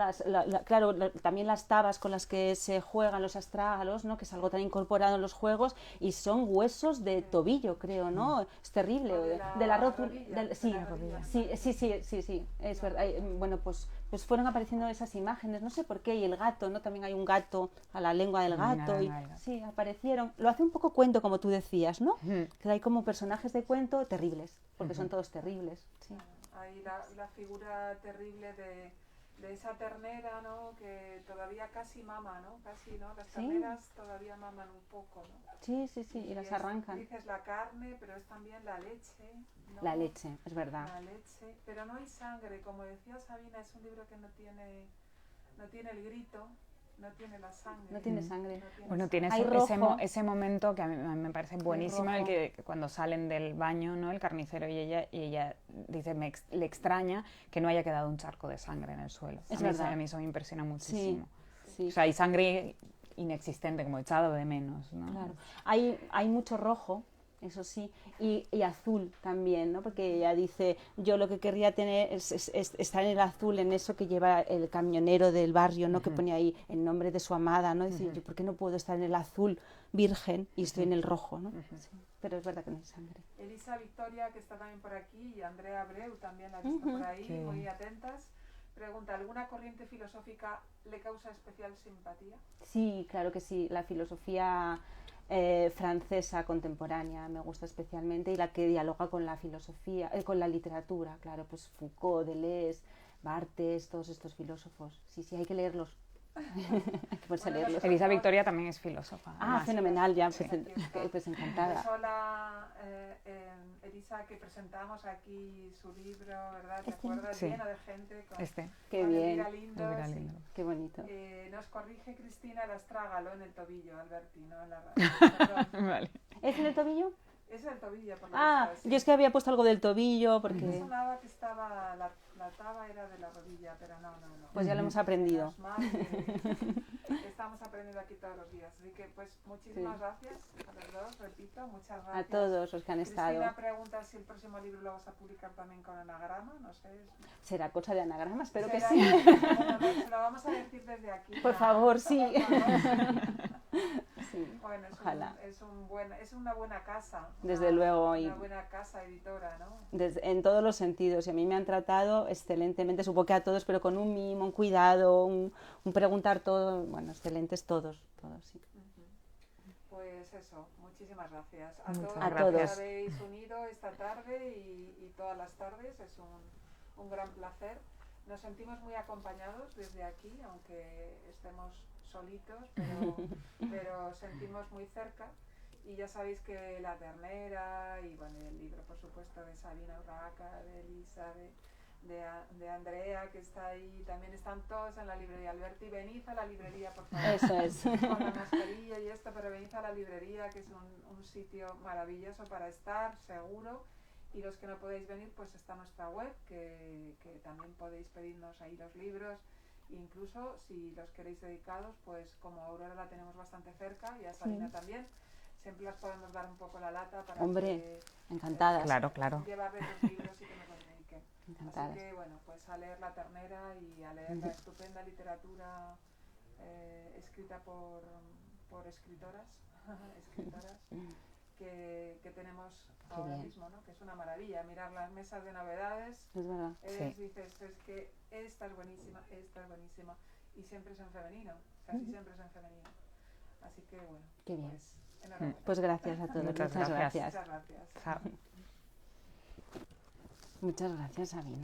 Claro, también las tabas con las que se juegan los astrágalos, ¿no? Que es algo tan incorporado en los juegos, y son huesos de tobillo, creo, ¿no? Es terrible, O de la rótula, rodilla, sí, de la rodilla. sí, es verdad. Bueno, pues fueron apareciendo esas imágenes, no sé por qué, y el gato, ¿no? También hay un gato, a la lengua del gato, y sí, aparecieron. Lo hace un poco cuento, como tú decías, ¿no? Que hay como personajes de cuento terribles, porque son todos terribles, sí. Hay la figura terrible de esa ternera, ¿no? Que todavía casi mama, ¿no? Casi, ¿no? Las Sí. terneras todavía maman un poco, ¿no? Sí, y las arrancan. Dices la carne, pero es también la leche, ¿no? La leche, es verdad. La leche, pero no hay sangre. Como decía Sabina, es un libro que no tiene el grito, no tiene la sangre. No tiene sangre. No tiene Bueno, sangre. tiene Hay ese rojo. momento que a mí me parece buenísimo, el rojo. que cuando salen del baño, ¿no? El carnicero y ella dice, le extraña que no haya quedado un charco de sangre en el suelo. Es a verdad. mí eso me impresiona muchísimo. Sí. O sea, hay sangre inexistente, como echado de menos, ¿no? Claro. Hay mucho rojo, eso sí, y azul también, ¿no? Porque ella dice, yo lo que querría tener es estar en el azul, en eso que lleva el camionero del barrio, ¿no? Que pone ahí el nombre de su amada, ¿no? Dice, yo, ¿por qué no puedo estar en el azul virgen y estoy en el rojo, ¿no? Sí, pero es verdad que no hay sangre. Elisa Victoria, que está también por aquí, y Andrea Abreu también la he visto por ahí, Qué muy bien. atentas. Pregunta, ¿alguna corriente filosófica le causa especial simpatía? Sí, claro que sí. La filosofía francesa contemporánea me gusta especialmente y la que dialoga con la filosofía, con la literatura, claro, pues Foucault, Deleuze, Barthes, todos estos filósofos. Sí, sí, hay que leerlos. Hay que ponerse a leerlos. Elisa Victoria también es filósofa. Ah, además. fenomenal, ya, Sí, pues, aquí está. pues encantada. Pues hola, Elisa, que presentamos aquí su libro, ¿verdad? ¿Te acuerdas? Sí. Lleno de gente. Con, Qué con bien. Elvira Lindo, Elvira sí. Lindo. Qué bonito. Nos corrige Cristina el astrágalo en el tobillo, Alberti, no en la radio. Perdón. Vale. ¿Es en el tobillo? Es el tobillo, por lo Ah, visto, sí. yo es que había puesto algo del tobillo Me porque... sonaba que estaba, la taba era de la rodilla, pero no. Pues ya lo hemos aprendido. Menos mal que estamos aprendiendo aquí todos los días. Así que, pues, muchísimas gracias a los dos, repito, muchas gracias. A todos los que han estado. Cristina pregunta si el próximo libro lo vas a publicar también con anagrama, no sé. ¿Será cosa de anagrama? Espero que Será- sí. Bueno, se lo vamos a decir desde aquí. Por favor, sí. Por favor, Sí, Bueno, ojalá. es una buena casa. Desde luego, Una y- buena casa editora, ¿no? En todos los sentidos. Y a mí me han tratado excelentemente, supongo que a todos, pero con un mimo, un cuidado, un preguntar todo. Bueno, excelentes todos, sí. Pues eso, muchísimas gracias a Muchas todos gracias. los que A todos. habéis unido esta tarde y todas las tardes. Es un gran placer. Nos sentimos muy acompañados desde aquí, aunque estemos solitos, pero sentimos muy cerca. Y ya sabéis que La Ternera y bueno, el libro, por supuesto, de Sabina Urraca, de Elisa, de Andrea, que está ahí, también están todos en la librería. Alberti, venid a la librería, por favor. Eso es. Con la mascarilla y esto, pero venid a la librería, que es un sitio maravilloso para estar, seguro. Y los que no podéis venir, pues está nuestra web, que también podéis pedirnos ahí los libros. Incluso si los queréis dedicados, pues como Aurora la tenemos bastante cerca y a Sabina también, siempre las podemos dar un poco la lata para Hombre, que encantadas. Claro. llevarles los libros y que nos los dediquen. Encantadas. Así que bueno, pues a leer La Ternera y a leer la estupenda literatura escrita por escritoras que tenemos Qué ahora bien. mismo, ¿no? Que es una maravilla, mirar las mesas de novedades, Es verdad. Sí. dices, es que esta es buenísima, y siempre es en femenino, casi siempre es en femenino. Así que bueno, Qué bien. pues enhorabuena. Pues gracias a todos. Muchas Muchas gracias. gracias. Muchas gracias. Chao. Muchas gracias, Sabina.